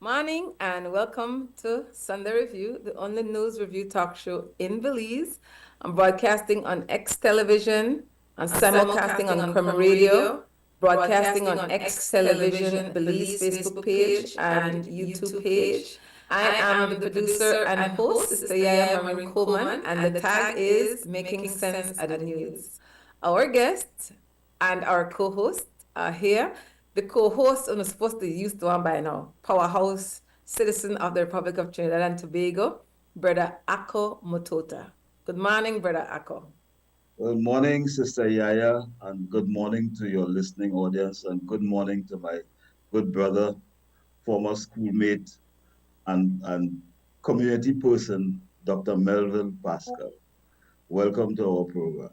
Morning and welcome to Sunday Review, the only news review talk show in Belize. I'm broadcasting on X Television, and simulcasting on Crumb Radio, broadcasting on X Television, Belize Facebook page, and YouTube page. I am the producer and host, Sister YaYa Marin Coleman, and the tag is Making Sense of the News. Our guest and our co-host are here. The co-host is supposed to use the one by now. Powerhouse citizen of the Republic of Trinidad and Tobago, Breddah Mutota. Good morning, Breddah. Good morning, Sister YaYa, and good morning to your listening audience, and good morning to my good brother, former schoolmate, and community person, Dr. Melvin Pascall. Welcome to our program.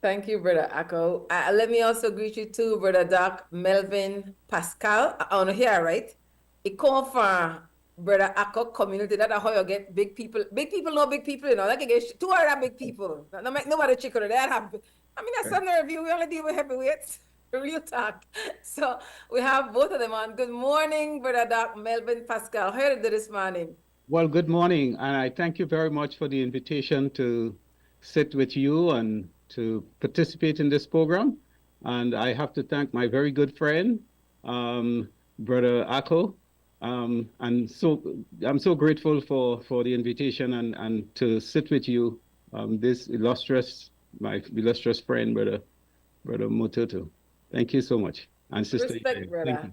Thank you, Breddah. Let me also greet you too, Brother Doc Melvin Pascall. On here, right? It come from Breddah community. That's how you get big people. Big people know big people, you know. Like you get two other big people. No make nobody chicken that happen. I mean, that's Sunday review. We only deal with heavyweights. Real talk. So we have both of them on. Good morning, Brother Doc Melvin Pascall. How are you this morning? Well, good morning, and I thank you very much for the invitation to sit with you and to participate in this program. And I have to thank my very good friend, Brother Ako. And so I'm so grateful for the invitation and to sit with you, my illustrious friend, Brother Mutota. Thank you so much. And Sister Respect, Brother.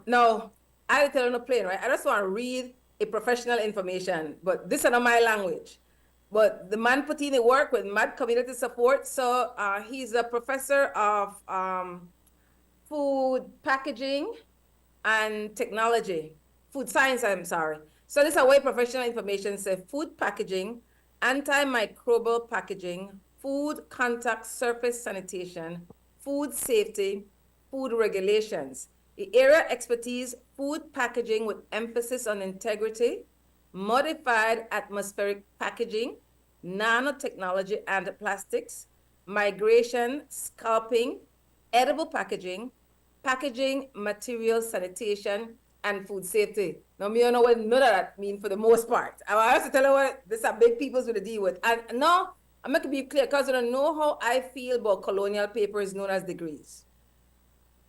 No, I tell you no plain, right? I just want to read a professional information, but this is not my language. But the man put in the work with mad community support. So he's a professor of food packaging and technology, food science, I'm sorry. So this is a way professional information say food packaging, antimicrobial packaging, food contact surface sanitation, food safety, food regulations. The area expertise, food packaging with emphasis on integrity, modified atmospheric packaging, nanotechnology and plastics, migration, scalping, edible packaging, packaging material sanitation, and food safety. Now, me don't know what none of that mean for the most part. I have to tell you what these are big people's with to deal with. And now, I'm going to be clear because I don't know how I feel about colonial papers known as degrees.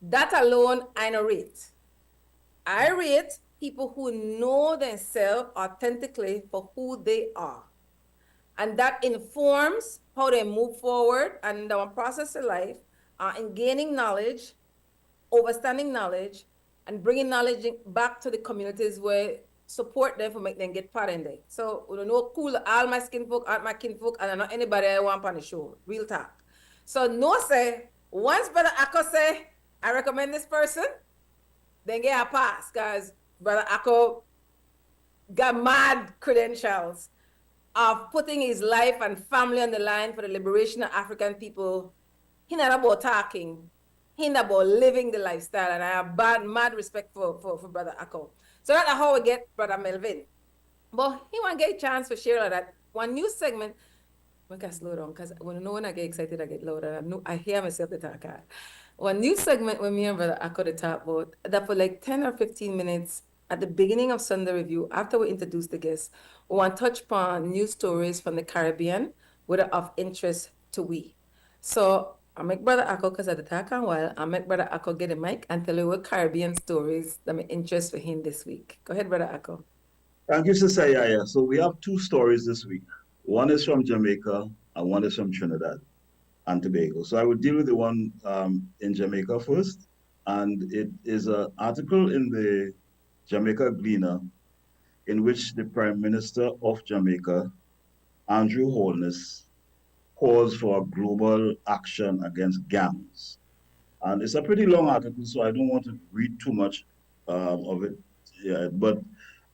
That alone, I don't rate. I rate people who know themselves authentically for who they are. And that informs how they move forward and our process of life in gaining knowledge, understanding knowledge, and bringing knowledge back to the communities where support them for make them get part in there. So we don't know cool, all my skin folk aren't my kinfolk, and not anybody I want on the show. Real talk. So no say, once Brother Ako say, I recommend this person, then get a pass, because Brother Ako got mad credentials of putting his life and family on the line for the liberation of African people. He not about talking, he not about living the lifestyle, and I have mad respect for Brother Ako. So that's how we get Brother Melvin. But he want to get a chance to share all that. One new segment, I can slow down, because when I get excited, I get louder. I hear myself the talk. One new segment when me and Brother Ako to talk about that for like 10 or 15 minutes at the beginning of Sunday Review, after we introduce the guests, we want to touch upon news stories from the Caribbean, whether of interest to we. So I make Brother Ako, because at the talk on while, I make Brother Ako get a mic and tell you what Caribbean stories that may interest for him this week. Go ahead, Brother Ako. Thank you, Sister YaYa. So we have two stories this week. One is from Jamaica and one is from Trinidad and Tobago. So I will deal with the one in Jamaica first. And it is an article in the Jamaica Gleaner in which the Prime Minister of Jamaica, Andrew Holness, calls for global action against gangs. And it's a pretty long article, so I don't want to read too much of it. Yeah, but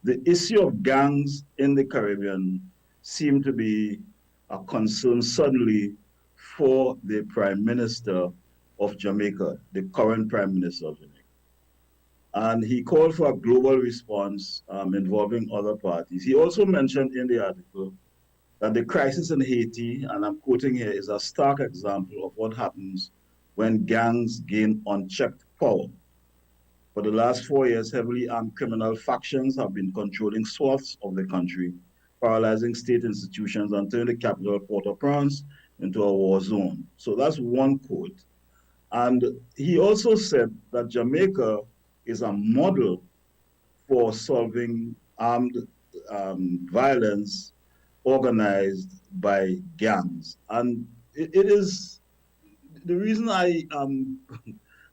the issue of gangs in the Caribbean seemed to be a concern suddenly for the Prime Minister of Jamaica, the current Prime Minister of Jamaica. And he called for a global response involving other parties. He also mentioned in the article that the crisis in Haiti, and I'm quoting here, is a stark example of what happens when gangs gain unchecked power. For the last 4 years, heavily armed criminal factions have been controlling swaths of the country, paralyzing state institutions and turning the capital, Port-au-Prince, into a war zone. So that's one quote. And he also said that Jamaica is a model for solving armed violence organized by gangs. And it is the reason I am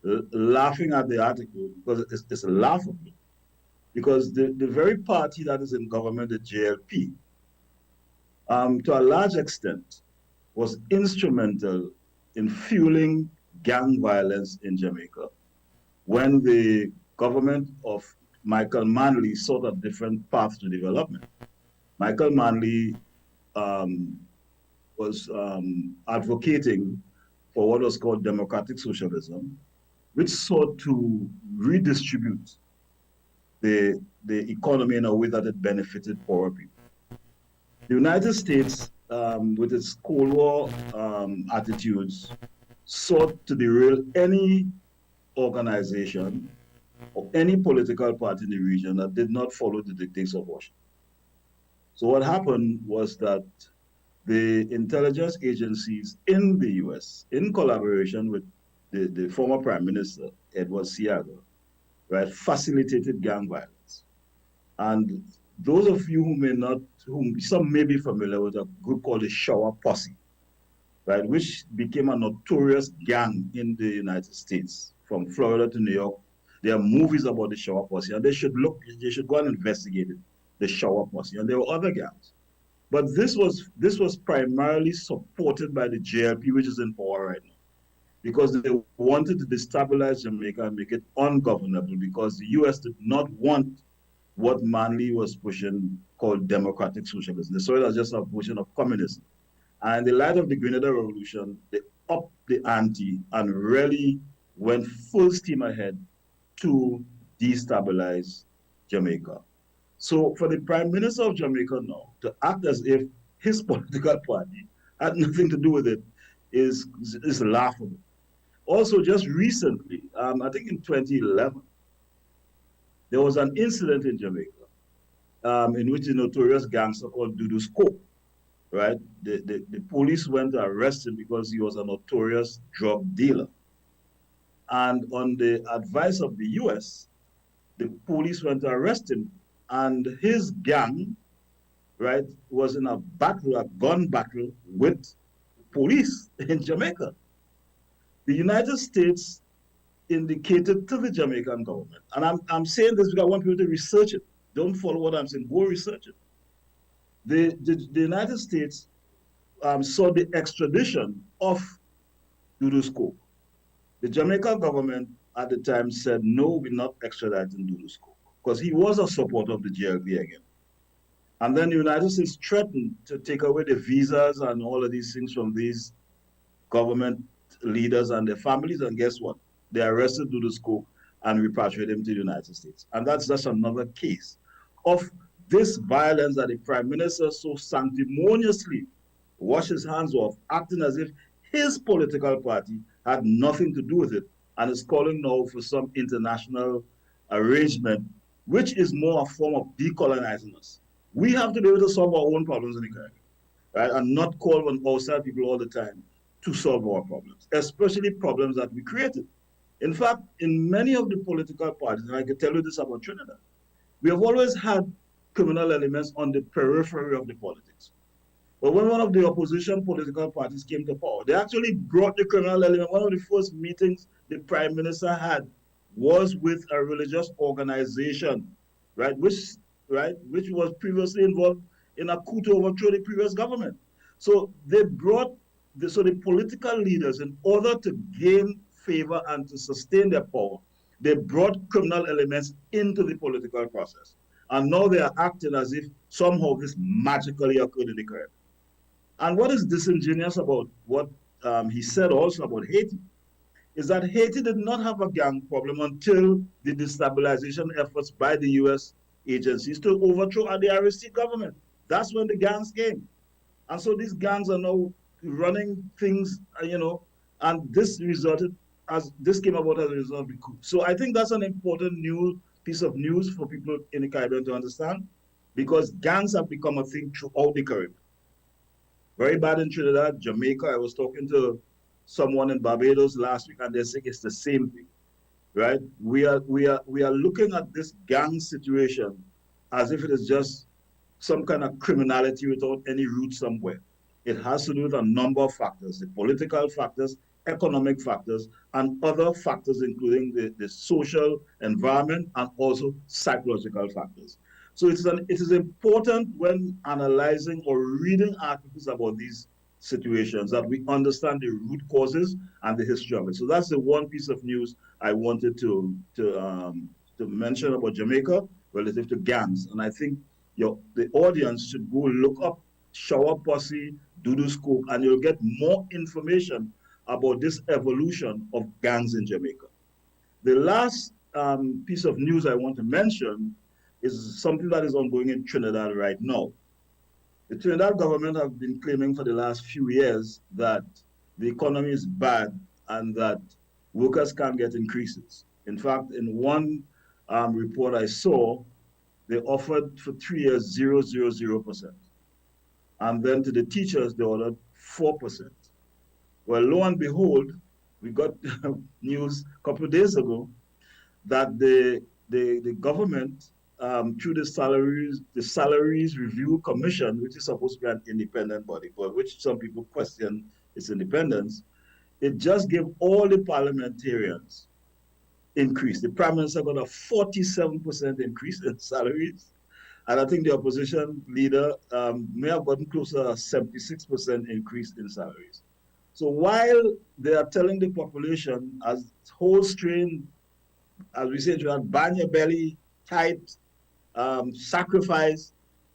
laughing at the article, because it's laughable. Because the very party that is in government, the JLP, to a large extent, was instrumental in fueling gang violence in Jamaica when the government of Michael Manley sought a different path to development. Michael Manley was advocating for what was called democratic socialism, which sought to redistribute the economy in a way that it benefited poorer people. The United States, with its Cold War attitudes, sought to derail any organization or any political party in the region that did not follow the dictates of Washington. So what happened was that the intelligence agencies in the US, in collaboration with the former Prime Minister, Edward Seaga, right, facilitated gang violence. And those of you who may not, whom some may be familiar with a group called the Shower Posse, right, which became a notorious gang in the United States, from Florida to New York. There are movies about the Shower Posse, and they should go and investigate it, the Shower Posse. And there were other gangs. But this was primarily supported by the JLP, which is in power right now, because they wanted to destabilize Jamaica and make it ungovernable, because the US did not want what Manley was pushing called democratic socialism. They saw it as just a version of communism. And in the light of the Grenada Revolution, they upped the ante and really went full steam ahead to destabilize Jamaica. So for the Prime Minister of Jamaica now to act as if his political party had nothing to do with it is laughable. Also, just recently, I think in 2011, there was an incident in Jamaica in which the notorious gangster called Dudu Scope, right? The police went to arrest him because he was a notorious drug dealer. And on the advice of the US, the police went to arrest him, and his gang, right, was in a battle, a gun battle with police in Jamaica. The United States indicated to the Jamaican government, and I'm saying this because I want people to research it. Don't follow what I'm saying, go research it. The United States saw the extradition of Dudu Scope. The Jamaican government at the time said, no, we're not extraditing Dudu Scope, because he was a supporter of the JLP again. And then the United States threatened to take away the visas and all of these things from these government leaders and their families, and guess what? They arrested Dudu Scope and repatriated him to the United States. And that's just another case of this violence that the Prime Minister so sanctimoniously washed his hands off, acting as if his political party had nothing to do with it, and is calling now for some international arrangement, which is more a form of decolonizing us. We have to be able to solve our own problems in the Caribbean, right? And not call on outside people all the time to solve our problems, especially problems that we created. In fact, in many of the political parties, and I can tell you this about Trinidad, we have always had criminal elements on the periphery of the politics. But when one of the opposition political parties came to power, they actually brought the criminal element. One of the first meetings the Prime Minister had was with a religious organization, right, which was previously involved in a coup to overthrow the previous government. So they brought the political leaders, in order to gain favor and to sustain their power, they brought criminal elements into the political process. And now they are acting as if somehow this magically occurred in the Caribbean. And what is disingenuous about what he said also about Haiti is that Haiti did not have a gang problem until the destabilization efforts by the US agencies to overthrow the Aristide government. That's when the gangs came. And so these gangs are now running things, And this came about as a result of the coup. So I think that's an important new piece of news for people in the Caribbean to understand, because gangs have become a thing throughout the Caribbean. Very bad in Trinidad, Jamaica. I was talking to someone in Barbados last week, and they're saying it's the same thing, right? We are looking at this gang situation as if it is just some kind of criminality without any root somewhere. It has to do with a number of factors: the political factors, economic factors, and other factors, including the social environment and also psychological factors. So it is important when analyzing or reading articles about these situations that we understand the root causes and the history of it. So that's the one piece of news I wanted to mention about Jamaica relative to gangs. And I think the audience should go look up Shower Posse, Doodoo Scoop, and you'll get more information about this evolution of gangs in Jamaica. The last piece of news I want to mention is something that is ongoing in Trinidad right now. The Trinidad government have been claiming for the last few years that the economy is bad and that workers can't get increases. In fact, in one report I saw, they offered for 3 years 0.000%. And then to the teachers, they ordered 4%. Well, lo and behold, we got news a couple of days ago that the government, through the salaries review commission, which is supposed to be an independent body, but which some people question its independence, it just gave all the parliamentarians increase. The prime minister got a 47% increase in salaries. And I think the opposition leader may have gotten closer to a 76% increase in salaries. So while they are telling the population as whole strain, as we say, to bang your belly tight, sacrifice,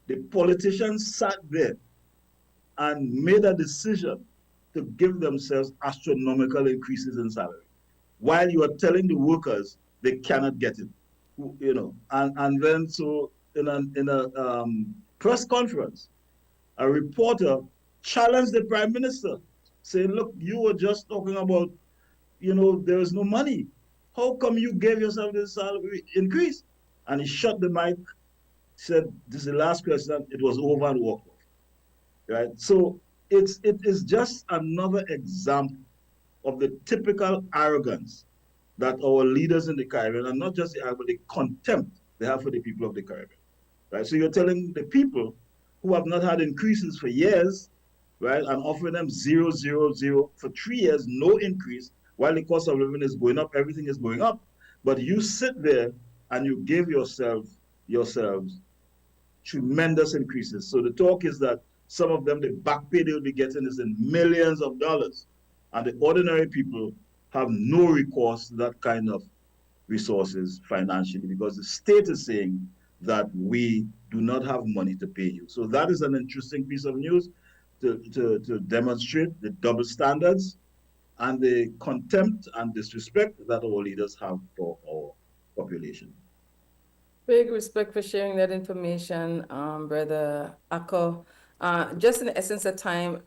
the politicians sat there and made a decision to give themselves astronomical increases in salary, while you are telling the workers they cannot get it, and then so in a press conference, a reporter challenged the prime minister, saying, "Look, you were just talking about, there is no money. How come you gave yourself this salary increase?" And he shut the mic, said, "This is the last question." It was over and walked off. Right. So it is just another example of the typical arrogance that our leaders in the Caribbean, and not just the arrogance, but the contempt they have for the people of the Caribbean. Right. So you're telling the people who have not had increases for years, right, and offering them 0.000 for 3 years, no increase, while the cost of living is going up, everything is going up. But you sit there and you give yourselves tremendous increases. So the talk is that some of them, the back pay they'll be getting is in millions of dollars. And the ordinary people have no recourse to that kind of resources financially, because the state is saying that we do not have money to pay you. So that is an interesting piece of news to demonstrate the double standards and the contempt and disrespect that our leaders have for our population. Big respect for sharing that information, Brother Akko. Just in the essence of time,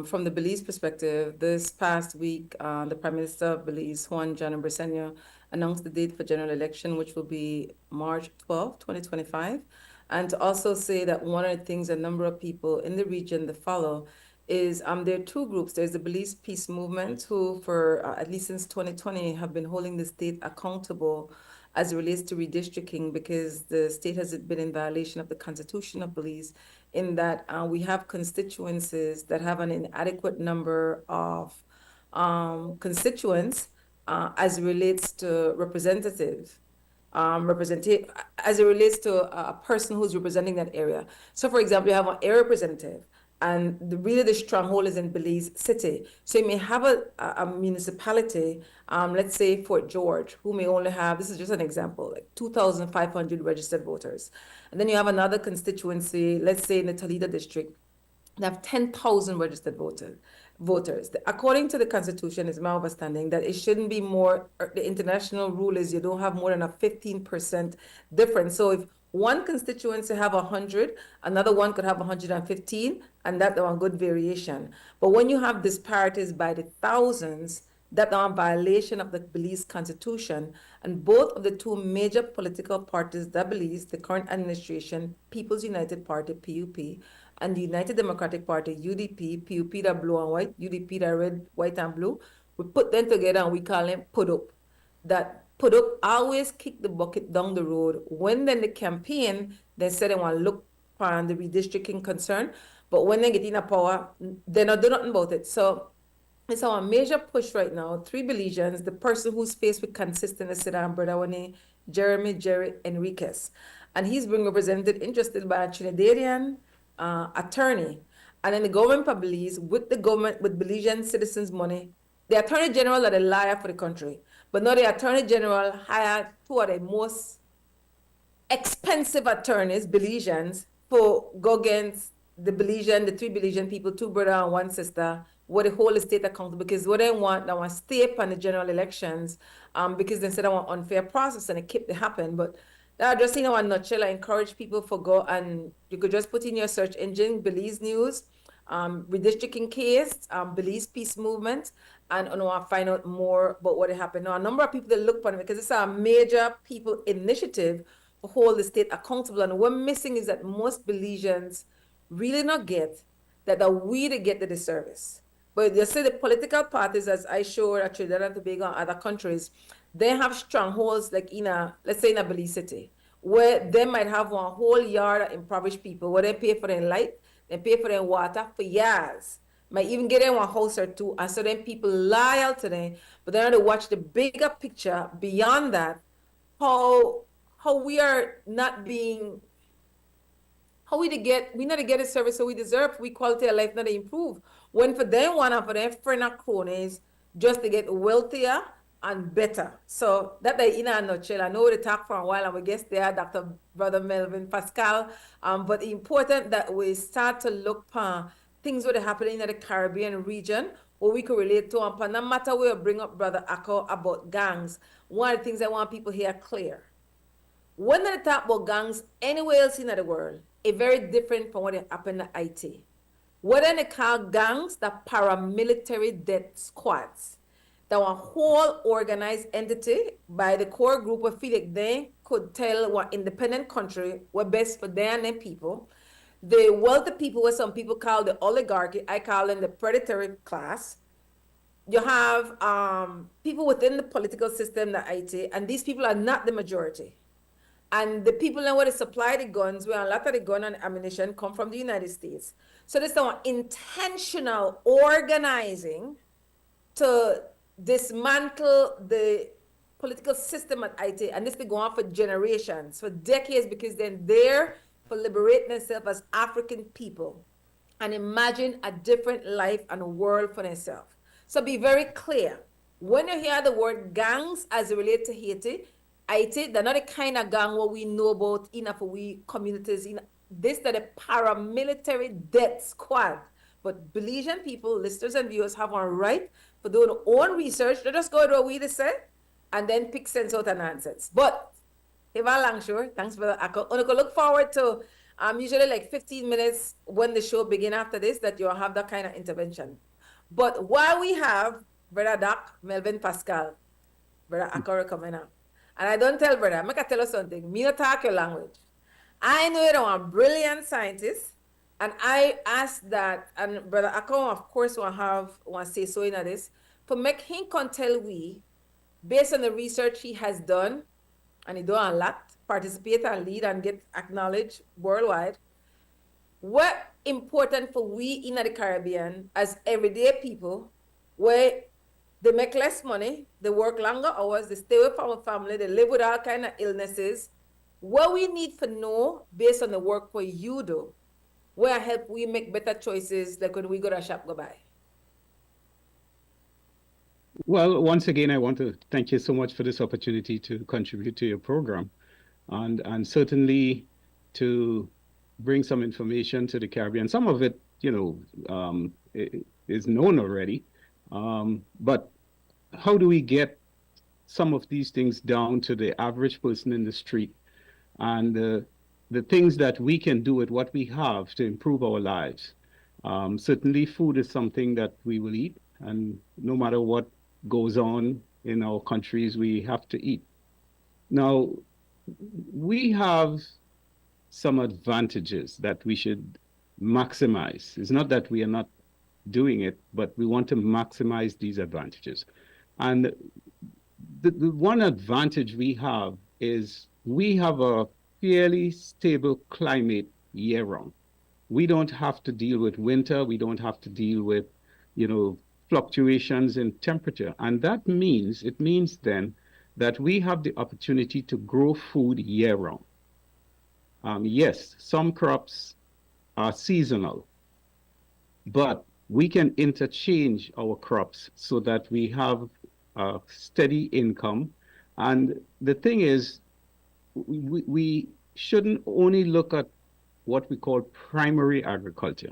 from the Belize perspective, this past week, the Prime Minister of Belize, Juan Jano Briceño, announced the date for general election, which will be March 12, 2025. And to also say that one of the things a number of people in the region that follow is there are two groups. There's the Belize Peace Movement, who for at least since 2020 have been holding the state accountable as it relates to redistricting, because the state has been in violation of the Constitution of Belize, in that we have constituencies that have an inadequate number of constituents as it relates to representative as it relates to a person who's representing that area. So, for example, you have an area representative, and really the stronghold is in Belize City. So you may have a municipality, let's say Fort George, who may only have, this is just an example, like 2,500 registered voters. And then you have another constituency, let's say in the Toledo district, they have 10,000 registered voters. According to the Constitution, it's my understanding that it shouldn't be more, the international rule is you don't have more than a 15% difference. So if One constituency have 100, another one could have 115, and that's one good variation. But when you have disparities by the thousands, that are a violation of the Belize Constitution, and both of the two major political parties that Belize, the current administration, People's United Party, PUP, and the United Democratic Party, UDP, PUP that blue and white, UDP that red, white and blue, we put them together and we call them put up. That put up always kick the bucket down the road. When then the campaign, they say they want to look on the redistricting concern, but when they get in a power, they not do nothing about it. So it's our major push right now. 3 Belizeans, the person who's faced with consistent sit down, Breddah, Jerry Enriquez. And he's being represented, interested by a Trinidadian attorney. And then the government of Belize, with the government, with Belizean citizens' money, the attorney general are the liar for the country. But now the attorney general hired two of the most expensive attorneys, Belizeans, for go against the 3 Belizean people, 2 brothers and 1 sister, where the whole estate accountable, because what they want to stay up on the general elections, because they said they want unfair process and it kept to happen. But just in a nutshell, I encourage people to go and you could just put in your search engine, Belize News, redistricting case, Belize Peace Movement, and I want to find out more about what happened. Now, a number of people that look for it because it's a major people initiative to hold the state accountable. And what we're missing is that most Belizeans really not get that we to get the disservice. But you see the political parties, as I showed at Trinidad and Tobago and other countries, they have strongholds like let's say in a Belize city, where they might have one whole yard of impoverished people, where they pay for their light, they pay for their water for years. Might even get in one house or two, and so then people loyal to them, but they have to watch the bigger picture beyond that, how we are not being, how we not to get the service so we deserve, we quality of life not to improve. When for them one and for their friend and cronies just to get wealthier and better. So that in a nutshell. I know we talk for a while and we guess there, Dr. Brother Melvin, Pascall, but important that we start to look for things that are happening in the Caribbean region or we could relate to. And no matter where we bring up Brother Akko about gangs, one of the things I want people here clear. When they talk about gangs anywhere else in the world, it's very different from what happened at IT. What they call gangs, the paramilitary death squads. That one whole organized entity by the core group of feel like they could tell what independent country what best for them and their people. The wealthy people, what some people call the oligarchy, I call them the predatory class. You have people within the political system, the IT, and these people are not the majority. And the people that want to supply the guns, where a lot of the gun and ammunition come from the United States. So there's some intentional organizing to dismantle the political system at IT. And this been going on for generations, for decades, because then they're for liberating themselves as African people and imagine a different life and a world for themselves. So be very clear. When you hear the word gangs as it relates to Haiti, they're not the kind of gang what we know about enough for we communities. This that a paramilitary death squad. But Belizean people, listeners and viewers have a right for doing their own research. They just go to what we say and then pick sense out and nonsense. But Eva Langshore, thanks for that. I can look forward to usually like 15 minutes when the show begin after this that you'll have that kind of intervention. But while we have Brother Doc, Melvin, Pascall, Brother Akora coming up. And I don't tell Brother, I'm going to tell you something. Me not talk your language. I know you're a brilliant scientist. And I ask that, and Brother Akon, of course, will say so in this, to make him can tell we, based on the research he has done, and he done a lot, participate and lead and get acknowledged worldwide, what important for we in the Caribbean as everyday people, where they make less money, they work longer hours, they stay away from a family, they live with all kind of illnesses. What we need to know based on the work what you do, where help we make better choices like when we go to shop go buy. Well, once again, I want to thank you so much for this opportunity to contribute to your program and certainly to bring some information to the Caribbean. Some of it, is known already. But how do we get some of these things down to the average person in the street? And the things that we can do with what we have to improve our lives. Certainly, food is something that we will eat, and no matter what goes on in our countries, we have to eat. Now, we have some advantages that we should maximize. It's not that we are not doing it, but we want to maximize these advantages. And the one advantage we have is we have a fairly stable climate year round. We don't have to deal with winter. We don't have to deal with, fluctuations in temperature. And it means then that we have the opportunity to grow food year round. Yes, some crops are seasonal, but we can interchange our crops so that we have a steady income. And the thing is, we shouldn't only look at what we call primary agriculture.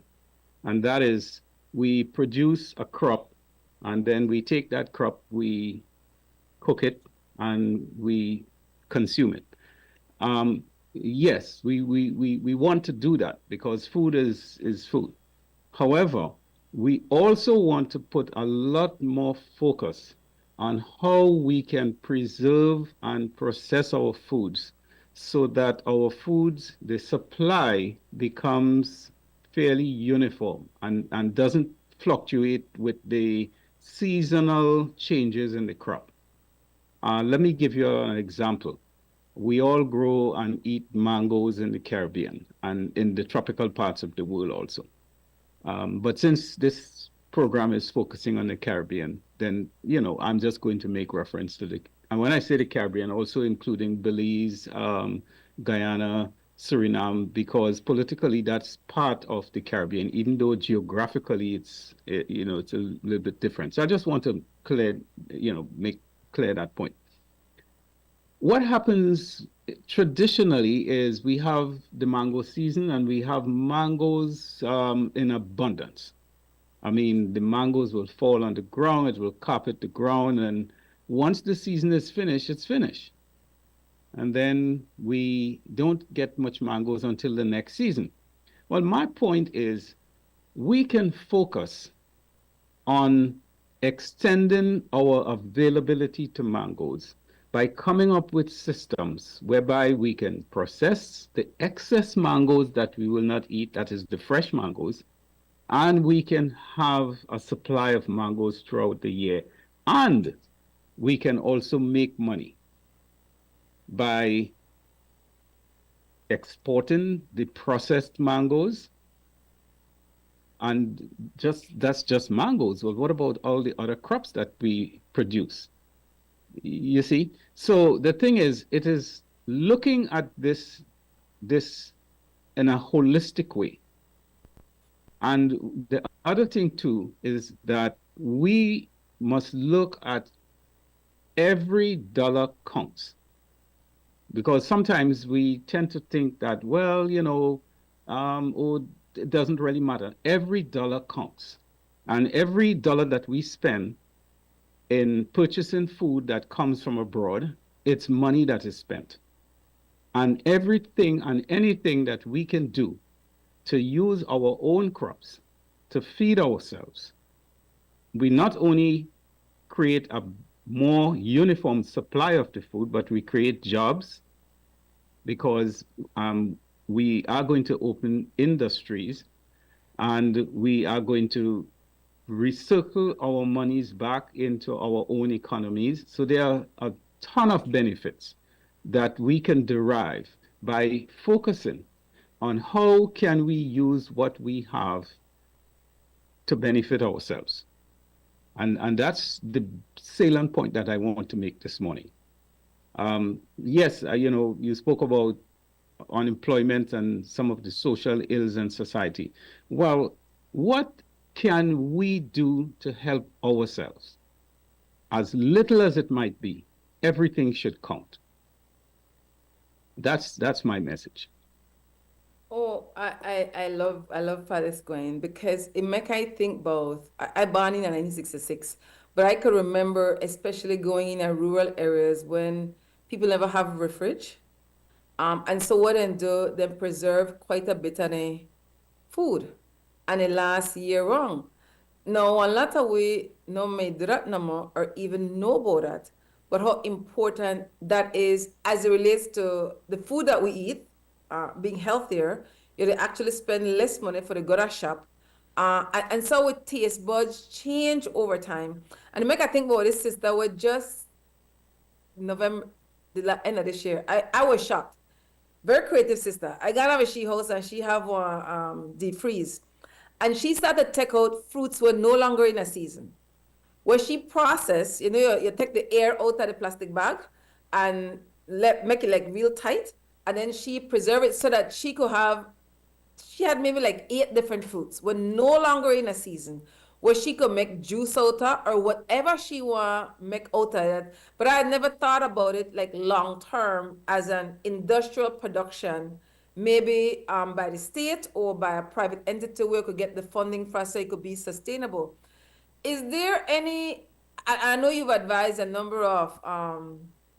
And that is, we produce a crop, and then we take that crop, we cook it, and we consume it. Yes, we want to do that because food is food. However, we also want to put a lot more focus on how we can preserve and process our foods so that our foods, the supply becomes fairly uniform and doesn't fluctuate with the seasonal changes in the crop. Let me give you an example. We all grow and eat mangoes in the Caribbean and in the tropical parts of the world also. But since this program is focusing on the Caribbean, then, I'm just going to make reference to and when I say the Caribbean, also including Belize, Guyana, Suriname, because politically that's part of the Caribbean, even though geographically it's a little bit different. So I just want to make clear that point. What happens traditionally is we have the mango season and we have mangoes in abundance. I mean, the mangoes will fall on the ground, it will carpet the ground, and once the season is finished, it's finished. And then we don't get much mangoes until the next season. Well, my point is we can focus on extending our availability to mangoes by coming up with systems whereby we can process the excess mangoes that we will not eat, that is the fresh mangoes, and we can have a supply of mangoes throughout the year. And we can also make money by exporting the processed mangoes. And that's just mangoes. Well, what about all the other crops that we produce? You see? So the thing is, it is looking at this in a holistic way. And the other thing too is that we must look at every dollar counts. Because sometimes we tend to think that, well, it doesn't really matter. Every dollar counts. And every dollar that we spend in purchasing food that comes from abroad, it's money that is spent. And everything and anything that we can do to use our own crops to feed ourselves, we not only create a more uniform supply of the food, but we create jobs because we are going to open industries and we are going to recircle our monies back into our own economies. So there are a ton of benefits that we can derive by focusing on how can we use what we have to benefit ourselves. And that's the salient point that I want to make this morning. Yes, you spoke about unemployment and some of the social ills in society. Well, what can we do to help ourselves? As little as it might be, everything should count. That's my message. Oh, I love how this going because it make I think both. I born in 1966, but I could remember especially going in rural areas when people never have a fridge. And so what they do, they preserve quite a bit of the food and it lasts year round. Now, a lot of we no may do that no more or even know about that, but how important that is as it relates to the food that we eat, being healthier, you actually spend less money for the go to shop. And so with taste buds change over time. And it make I think about this sister with just November, end of this year. I was shocked. Very creative sister. I got out of a she house and she have one deep freeze. And she started to take out fruits were no longer in a season. Where she process, you take the air out of the plastic bag and make it like real tight. And then she preserve it so that she had maybe like 8 different fruits were no longer in a season where she could make juice out of or whatever she want make out of it. But I had never thought about it like long term as an industrial production, maybe by the state or by a private entity where we could get the funding for so it could be sustainable. Is there any, I know you've advised a number of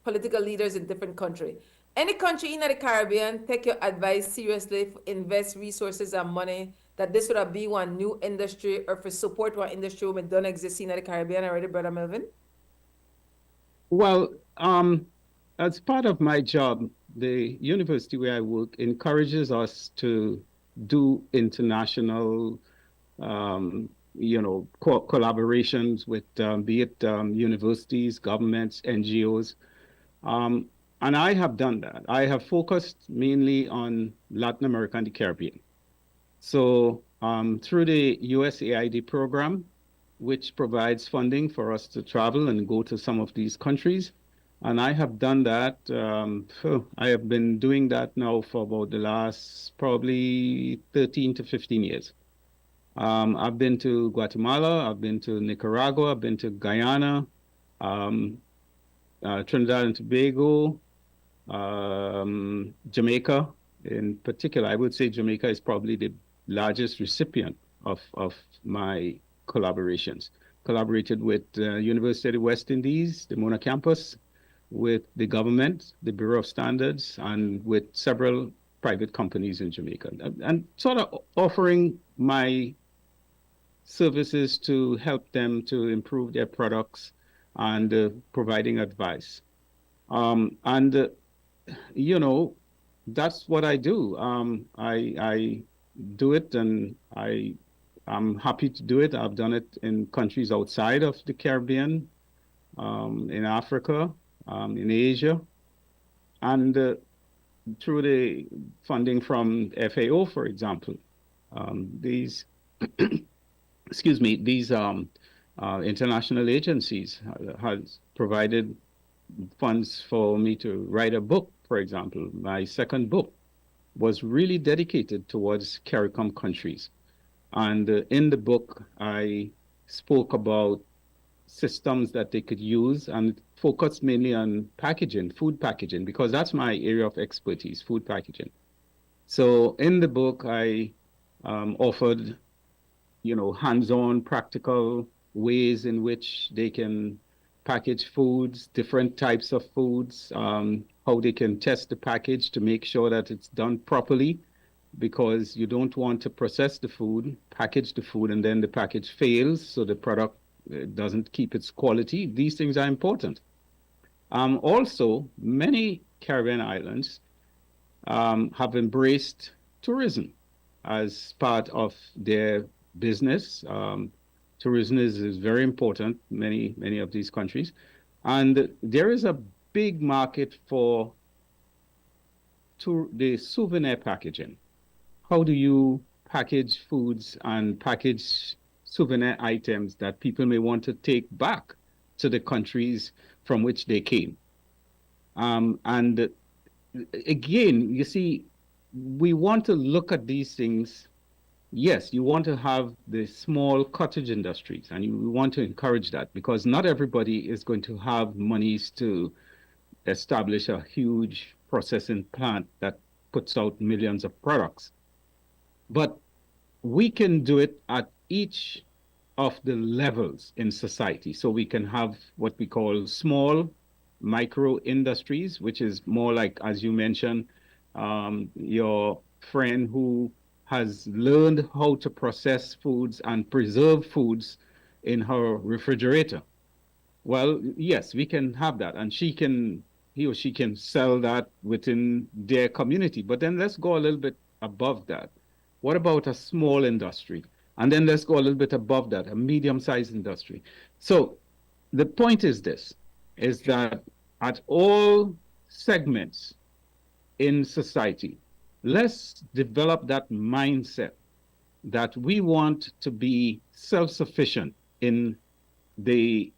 political leaders in different countries. Any country in the Caribbean take your advice seriously, invest resources and money that this would be one new industry or for support one industry when don't exist in the Caribbean already, Brother Melvin? Well, as part of my job, the university where I work encourages us to do international, collaborations with, be it universities, governments, NGOs. And I have done that. I have focused mainly on Latin America and the Caribbean. So through the USAID program, which provides funding for us to travel and go to some of these countries. And I have done that. I have been doing that now for about the last probably 13 to 15 years. I've been to Guatemala, I've been to Nicaragua, I've been to Guyana, Trinidad and Tobago, Jamaica in particular. I would say Jamaica is probably the largest recipient of my collaborations. Collaborated with University of the West Indies, the Mona campus, with the government, the Bureau of Standards, and with several private companies in Jamaica, and sort of offering my services to help them to improve their products and providing advice. And that's what I do. I do it, and I'm happy to do it. I've done it in countries outside of the Caribbean, in Africa, in Asia, and through the funding from FAO, for example. These, excuse me, these international agencies has provided funds for me to write a book, for example. My second book was really dedicated towards CARICOM countries. And in the book, I spoke about systems that they could use and focused mainly on packaging, food packaging, because that's my area of expertise, food packaging. So in the book, I offered, hands-on practical ways in which they can package foods, different types of foods, how they can test the package to make sure that it's done properly, because you don't want to process the food, package the food, and then the package fails, so the product doesn't keep its quality. These things are important. Also, many Caribbean islands have embraced tourism as part of their business. Tourism is very important, many of these countries. And there is a big market for the souvenir packaging. How do you package foods and package souvenir items that people may want to take back to the countries from which they came? And again, you see, we want to look at these things. Yes, you want to have the small cottage industries, and you want to encourage that, because not everybody is going to have monies to establish a huge processing plant that puts out millions of products. But we can do it at each of the levels in society. So we can have what we call small micro industries, which is more like, as you mentioned, your friend who has learned how to process foods and preserve foods in her refrigerator. Well, yes, we can have that, and he or she can sell that within their community. But then let's go a little bit above that. What about a small industry? And then let's go a little bit above that, a medium-sized industry. So the point is this, is that at all segments in society, let's develop that mindset that we want to be self-sufficient in the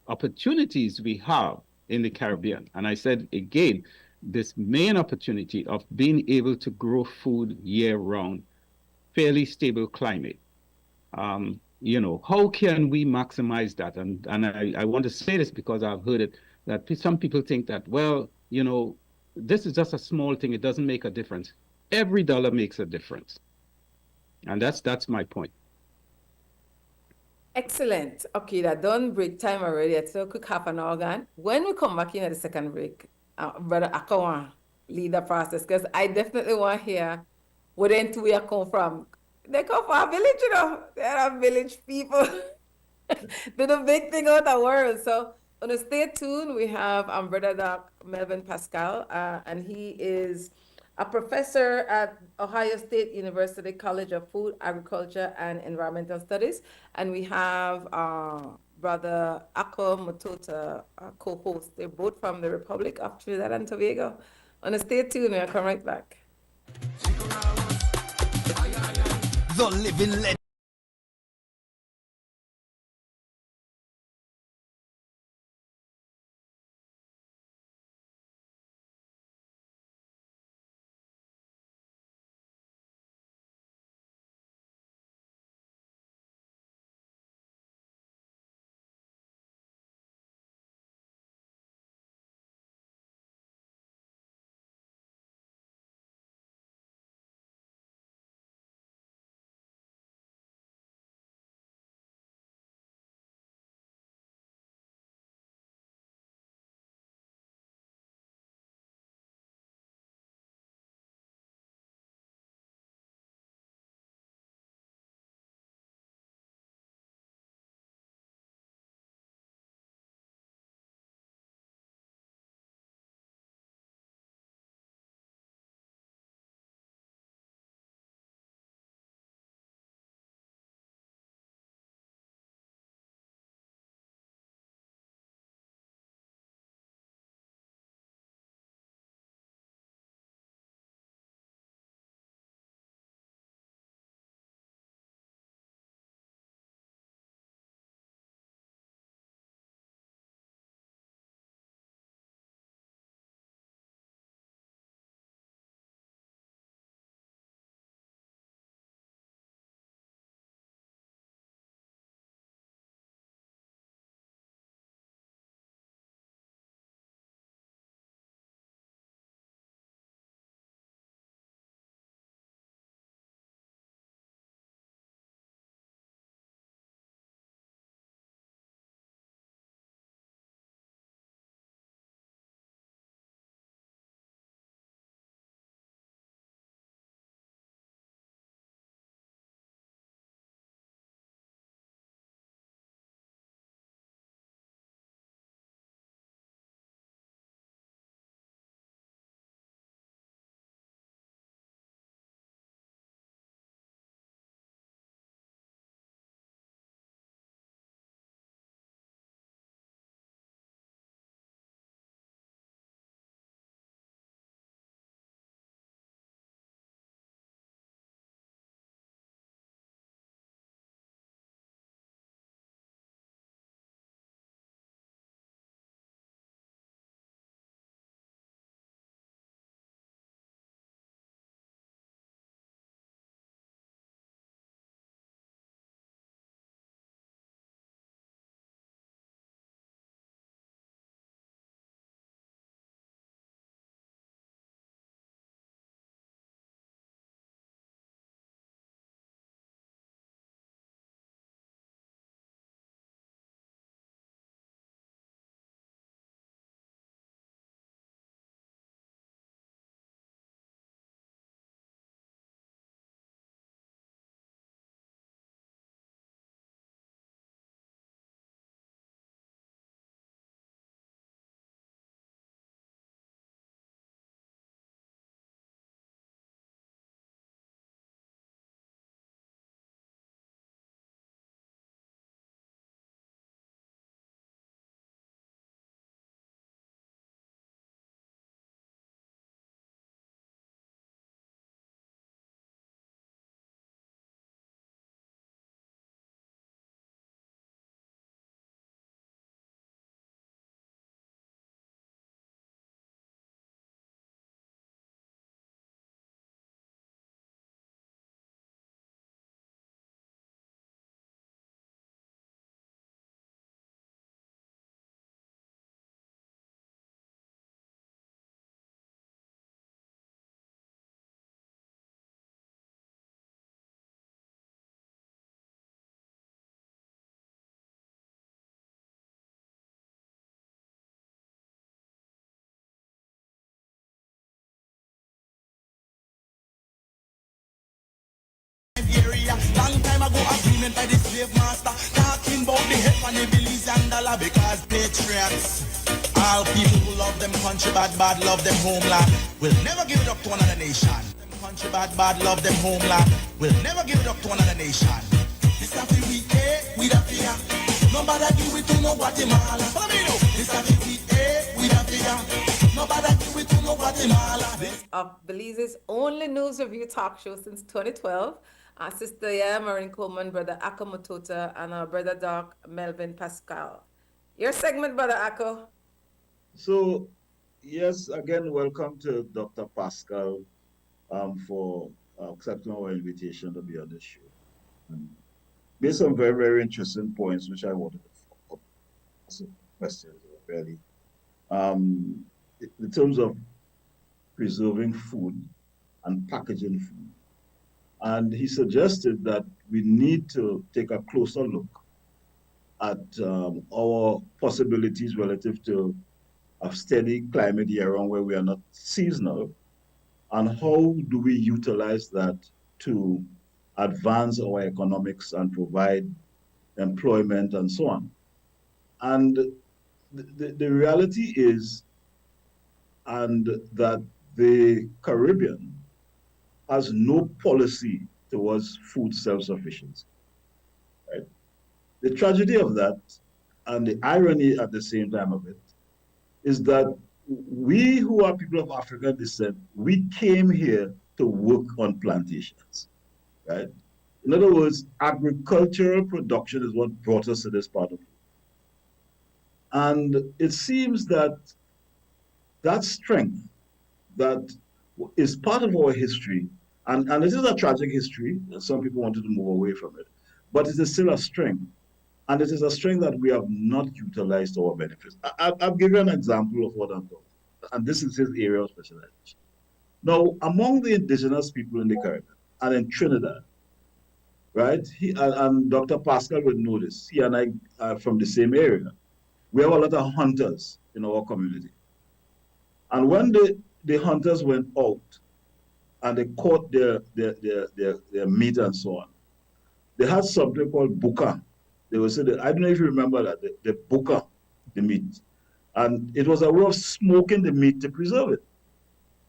opportunities we have in the Caribbean. And I said again, this main opportunity of being able to grow food year round, fairly stable climate. How can we maximize that? And I want to say this because I've heard it that some people think that, well, this is just a small thing, it doesn't make a difference. Every dollar makes a difference. And that's my point. Excellent. Okay, that done break time already. It's a quick half an hour gone. When we come back in at the second break, Brother Akawan lead the process because I definitely want to hear where the two we come from. They come from a village, They are village people. Do the big thing out the world. So, stay tuned. We have Brother Doc Melvin Pascall, and he is a professor at Ohio State University College of Food, Agriculture, and Environmental Studies. And we have Brother Ako Mutota, co-host. They're both from the Republic of Trinidad and Tobago. Stay tuned. We'll come right back. The living legend. enslavement by the slave master. Talking about the head and the billies and dollar because patriots. All people who love them country bad, bad love them homeland. Will never give it up to another nation. Them country bad, bad love them homeland. Will never give it up to another nation. This a we we da fear. Nobody give it to no Guatemala. This a we da fear. Nobody give it to no Guatemala. Of Belize's only news review talk show since 2012. Our sister YaYa, Marin Coleman, brother Akko Mutota, and our brother Doc Melvin Pascall. Your segment, brother Akko. So, yes, again, welcome to Dr. Pascall for accepting our invitation to be on this show. There's some very, very interesting points which I wanted to ask questions really. In terms of preserving food and packaging food. And he suggested that we need to take a closer look at our possibilities relative to a steady climate year-round where we are not seasonal, and how do we utilize that to advance our economics and provide employment and so on. And the reality is, and that the Caribbean has no policy towards food self-sufficiency. Right? The tragedy of that, and the irony at the same time of it, is that we who are people of African descent, we came here to work on plantations, right? In other words, agricultural production is what brought us to this part of the world. And it seems that that strength that is part of our history, and it is a tragic history, and some people wanted to move away from it, but it is still a strength. And it is a strength that we have not utilized to our benefits. I'll give you an example of what I'm talking about, and this is his area of specialization. Now, among the indigenous people in the Caribbean and in Trinidad, right, and Dr. Pascall would know this, he and I are from the same area. We have a lot of hunters in our community. And when the hunters went out and they caught their meat and so on, they had something called buka. They would say that, I don't know if you remember that, the buka, the meat. And it was a way of smoking the meat to preserve it,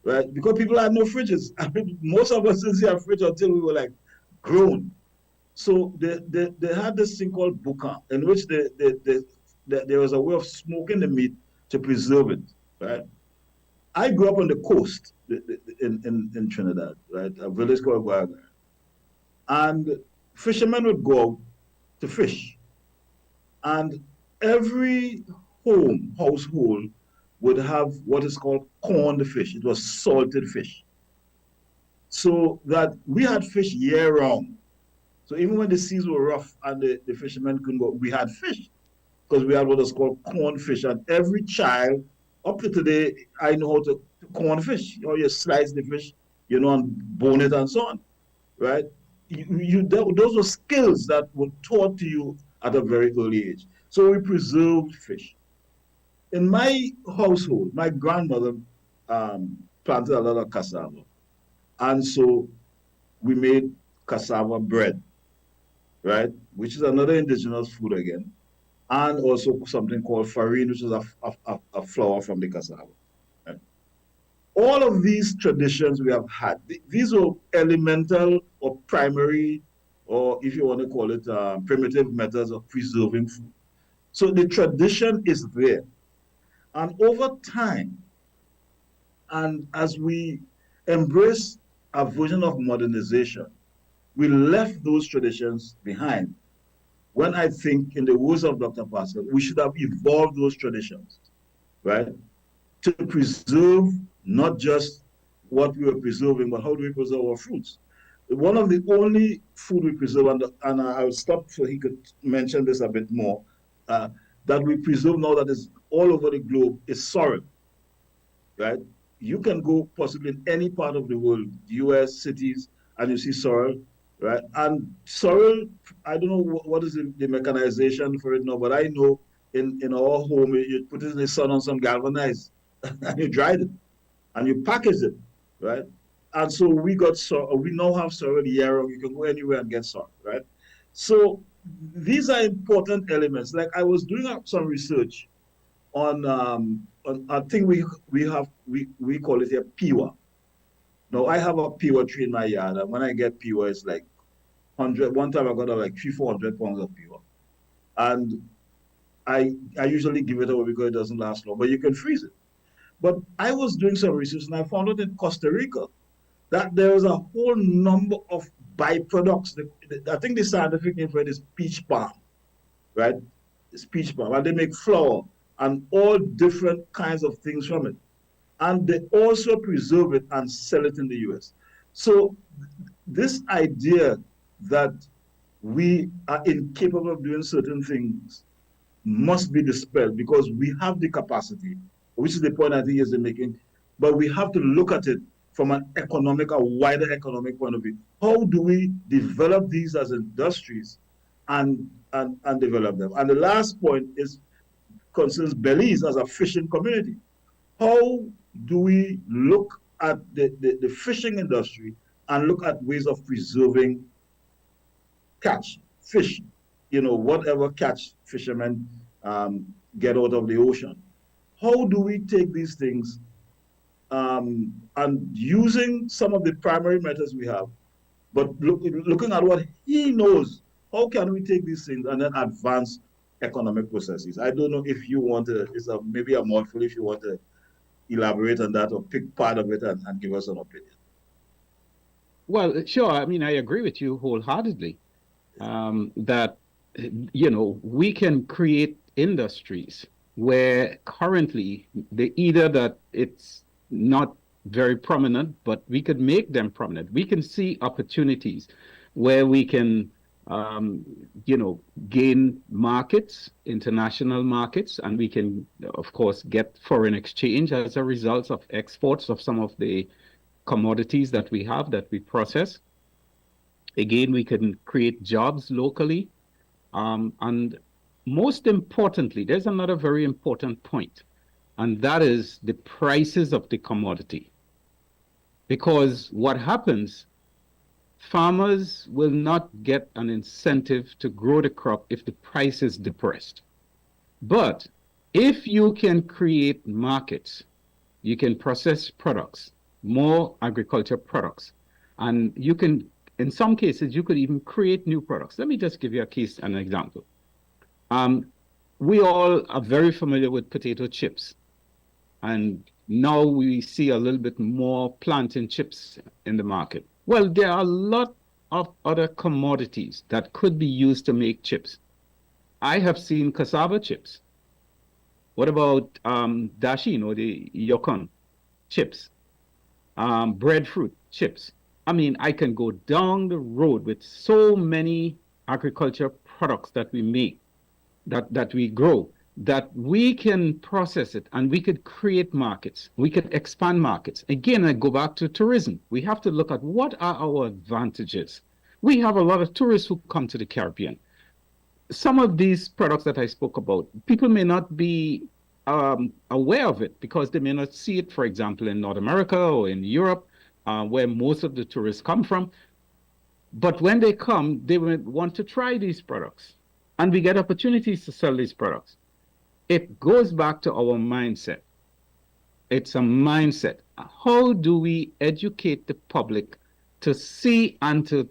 right? Because people had no fridges. I mean, most of us didn't see a fridge until we were like grown. So they had this thing called buka, in which there was a way of smoking the meat to preserve it, right? I grew up on the coast in Trinidad, right? A village called YaYa. And fishermen would go out to fish. And every household would have what is called corned fish. It was salted fish. So that we had fish year round. So even when the seas were rough and the fishermen couldn't go, we had fish. Because we had what is called corned fish. And every child, up to today, I know how to corn fish. You know, you slice the fish, you know, and bone it and so on, right? Those were skills that were taught to you at a very early age. So we preserved fish. In my household, my grandmother planted a lot of cassava. And so we made cassava bread, right? Which is another indigenous food again. And also something called farin, which is a flour from the cassava. Right? All of these traditions we have had, these are elemental or primary, or if you want to call it primitive methods of preserving food. So the tradition is there. And over time, and as we embrace a version of modernization, we left those traditions behind. When I think, in the words of Dr. Pascall, we should have evolved those traditions, right? To preserve not just what we were preserving, but how do we preserve our fruits? One of the only food we preserve, and I'll stop so he could mention this a bit more, that we preserve now that is all over the globe is sorrel, right? You can go possibly in any part of the world, US cities, and you see sorrel, right? And sorrel, I don't know what is the mechanization for it now, but I know in our home, you put it in the sun on some galvanized, and you dried it, and you package it, right? And so we now have sorrel year round. You can go anywhere and get sorrel, right? So these are important elements. Like I was doing some research on I think we call it a piwa. Now I have a piwa tree in my yard, and when I get piwa, it's like 100. One time I got like 300-400 pounds of piwa, and I usually give it away because it doesn't last long, but you can freeze it. But I was doing some research and I found out in Costa Rica that there is a whole number of byproducts. I think the scientific name for it is peach palm, right? It's peach palm, and they make flour and all different kinds of things from it. And they also preserve it and sell it in the US. So this idea that we are incapable of doing certain things must be dispelled because we have the capacity, which is the point I think is making, but we have to look at it from an economic, a wider economic point of view. How do we develop these as industries and develop them? And the last point is concerns Belize as a fishing community. How do we look at the fishing industry and look at ways of preserving catch, fish, whatever catch fishermen get out of the ocean? How do we take these things and using some of the primary methods we have, but looking at what he knows, how can we take these things and then advance economic processes? I don't know if you want to, maybe a mouthful if you want to elaborate on that or pick part of it and give us an opinion. Well, sure. I mean, I agree with you wholeheartedly that, we can create industries where currently either that it's not very prominent, but we could make them prominent. We can see opportunities where we can, gain markets, international markets, and we can, of course, get foreign exchange as a result of exports of some of the commodities that we have that we process. Again, we can create jobs locally. And most importantly, there's another very important point, and that is the prices of the commodity. Because what happens, farmers will not get an incentive to grow the crop if the price is depressed. But if you can create markets, you can process products, more agriculture products, and you can, in some cases, you could even create new products. Let me just give you an example. We all are very familiar with potato chips. And now we see a little bit more plantain chips in the market. Well, there are a lot of other commodities that could be used to make chips. I have seen cassava chips. What about dashin or the yukon chips? Breadfruit chips. I mean, I can go down the road with so many agriculture products that we make, that we grow, that we can process it and we could create markets. We could expand markets. Again, I go back to tourism. We have to look at what are our advantages. We have a lot of tourists who come to the Caribbean. Some of these products that I spoke about, people may not be aware of it because they may not see it, for example, in North America or in Europe, where most of the tourists come from. But when they come, they will want to try these products. And we get opportunities to sell these products. It goes back to our mindset. It's a mindset. How do we educate the public to see and to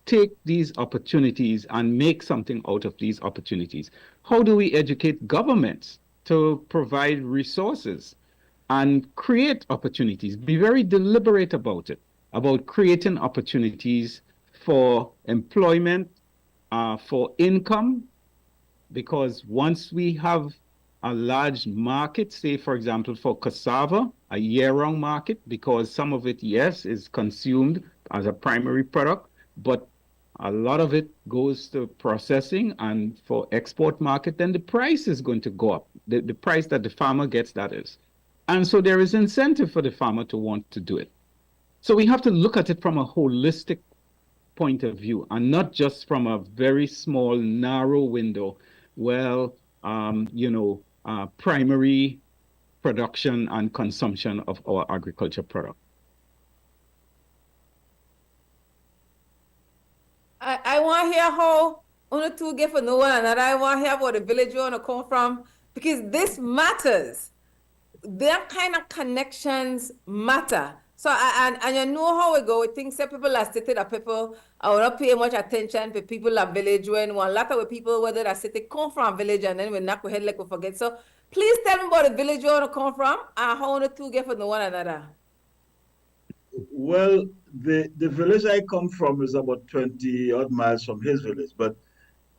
take these opportunities and make something out of these opportunities? How do we educate governments to provide resources and create opportunities? Be very deliberate about it, about creating opportunities for employment, for income, because once we have a large market, say, for example, for cassava, a year-round market, because some of it, yes, is consumed as a primary product, but a lot of it goes to processing and for export market, then the price is going to go up, the price that the farmer gets, that is. And so there is incentive for the farmer to want to do it. So we have to look at it from a holistic point of view and not just from a very small, narrow window. Well, primary production and consumption of our agriculture product. I want to hear how only two get for know one another. I want to hear about the village you want to come from because this matters. Them kind of connections matter. So and you know how we go. Things that people are sitting that people I will not pay much attention to people at village when one lot of people whether that city come from village and then we knock we head like we forget. So please tell me about the village you want to come from and how the two get for know one another. Well, the village I come from is about 20 odd miles from his village, but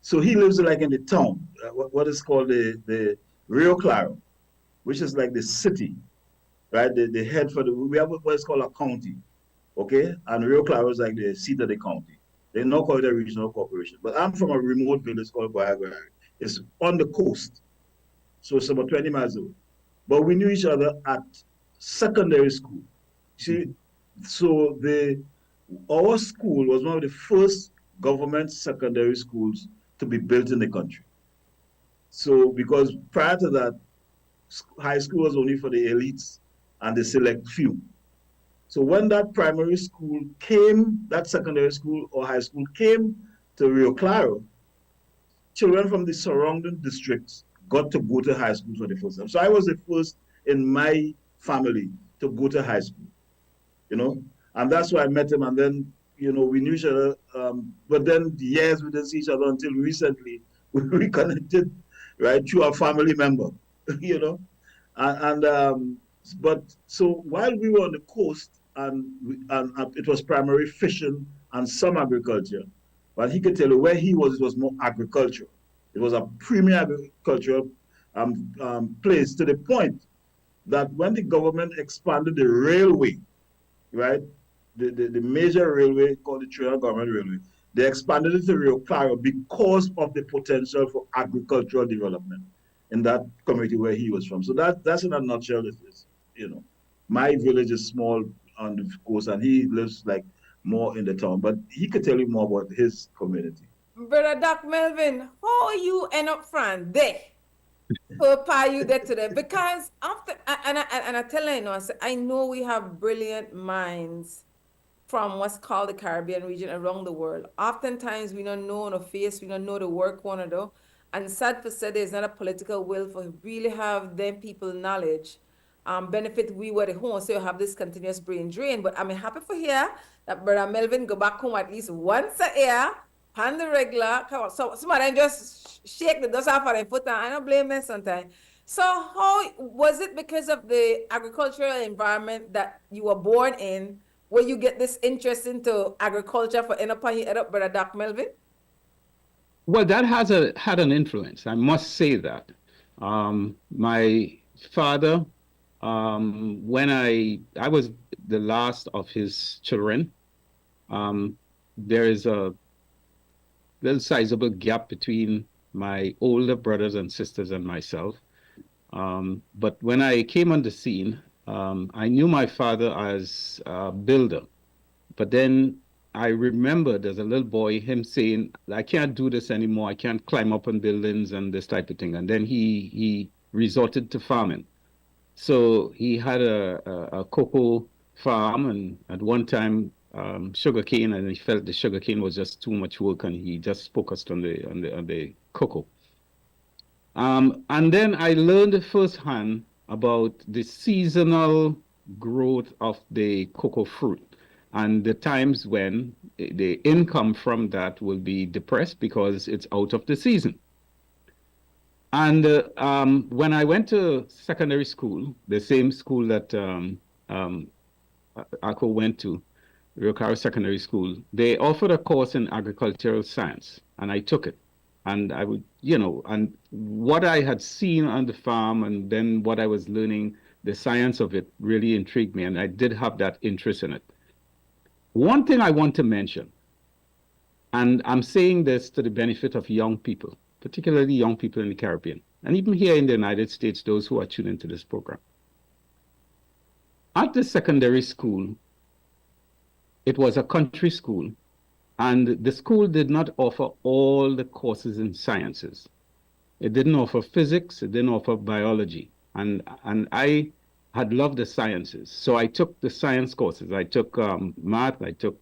so he lives like in the town, what is called the Rio Claro, which is like the city, right? The head for we have what is called a county, okay? And Rio Claro is like the seat of the county. They now call it a regional corporation. But I'm from a remote village called YaYa. It's on the coast, so it's about 20 miles away. But we knew each other at secondary school. See, so our school was one of the first government secondary schools to be built in the country. So because prior to that, high school was only for the elites and the select few. So when that primary school came, that secondary school or high school came to Rio Claro, children from the surrounding districts got to go to high school for the first time. So I was the first in my family to go to high school, you know, and that's why I met him. And then, you know, we knew each other, but then years we didn't see each other until recently we reconnected, right, through a family member, you know, but so while we were on the coast and it was primarily fishing and some agriculture, but he could tell you where he was, it was more agriculture. It was a premier agricultural place to the point that when the government expanded the railway, right, the major railway called the Trinidad Government Railway, they expanded it to Rio Claro because of the potential for agricultural development in that community where he was from. So that's in a nutshell. You know, my village is small on the coast, and he lives like more in the town. But he could tell you more about his community. Brother Doc Melvin, how you end up from there? Who apply you there today? Because after and I tell you, I know we have brilliant minds from what's called the Caribbean region around the world. Oftentimes we don't know on a face, we don't know the work one to do. And sad to say there's not a political will for really have them people knowledge. Benefit we were at home, so you have this continuous brain drain. But I'm happy for here that Brother Melvin go back home at least once a year, on the regular. So some of them just shake the dust off of their foot, and I don't blame them sometimes. So how was it because of the agricultural environment that you were born in, where you get this interest into agriculture for end up on your head up, Brother Doc Melvin? Well, that has had an influence. I must say that. My father, when I was the last of his children, there is a little sizable gap between my older brothers and sisters and myself. But when I came on the scene, I knew my father as a builder. But then I remembered as a little boy him saying, I can't do this anymore. I can't climb up on buildings and this type of thing. And then he resorted to farming. So he had a cocoa farm, and at one time sugarcane, and he felt the sugarcane was just too much work, and he just focused on the cocoa. And then I learned firsthand about the seasonal growth of the cocoa fruit and the times when the income from that will be depressed because it's out of the season. And when I went to secondary school, the same school that Akko went to, Rio Claro Secondary School, they offered a course in agricultural science, and I took it. And I would, you know, and what I had seen on the farm and then what I was learning, the science of it really intrigued me, and I did have that interest in it. One thing I want to mention, and I'm saying this to the benefit of young people, particularly young people in the Caribbean, and even here in the United States, those who are tuned into this program. At the secondary school, it was a country school, and the school did not offer all the courses in sciences. It didn't offer physics, it didn't offer biology, and I had loved the sciences. So I took the science courses. I took math, I took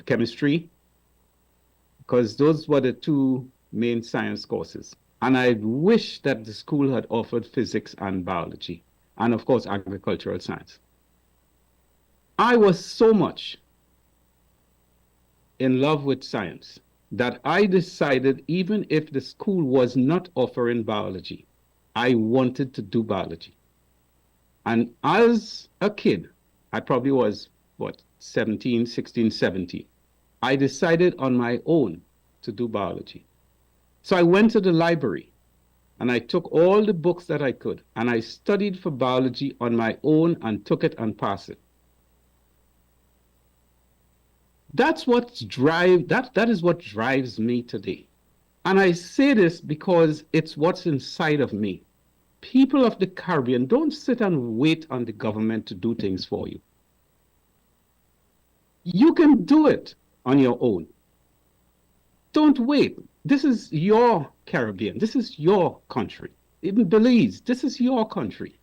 chemistry, because those were the two main science courses. And I wish that the school had offered physics and biology, and of course, agricultural science. I was so much in love with science that I decided, even if the school was not offering biology, I wanted to do biology. And as a kid, I probably was, 17, 16, 17. I decided on my own to do biology. So I went to the library and I took all the books that I could and I studied for biology on my own and took it and passed it. That is what drives me today. And I say this because it's what's inside of me. People of the Caribbean, don't sit and wait on the government to do things for you. You can do it on your own. Don't wait. This is your Caribbean. This is your country. Even Belize, this is your country.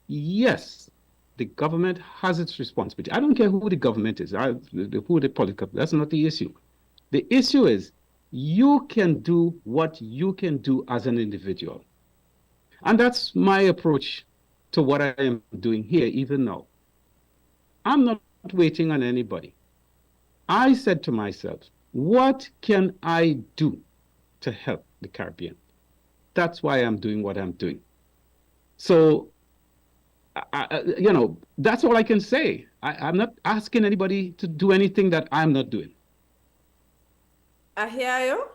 Yes, the government has its responsibility. I don't care who the government is, who the political, that's not the issue. The issue is you can do what you can do as an individual. And that's my approach to what I am doing here, even now. I'm not waiting on anybody. I said to myself, what can I do to help the Caribbean? That's why I'm doing what I'm doing. So, that's all I can say. I'm not asking anybody to do anything that I'm not doing. I hear you,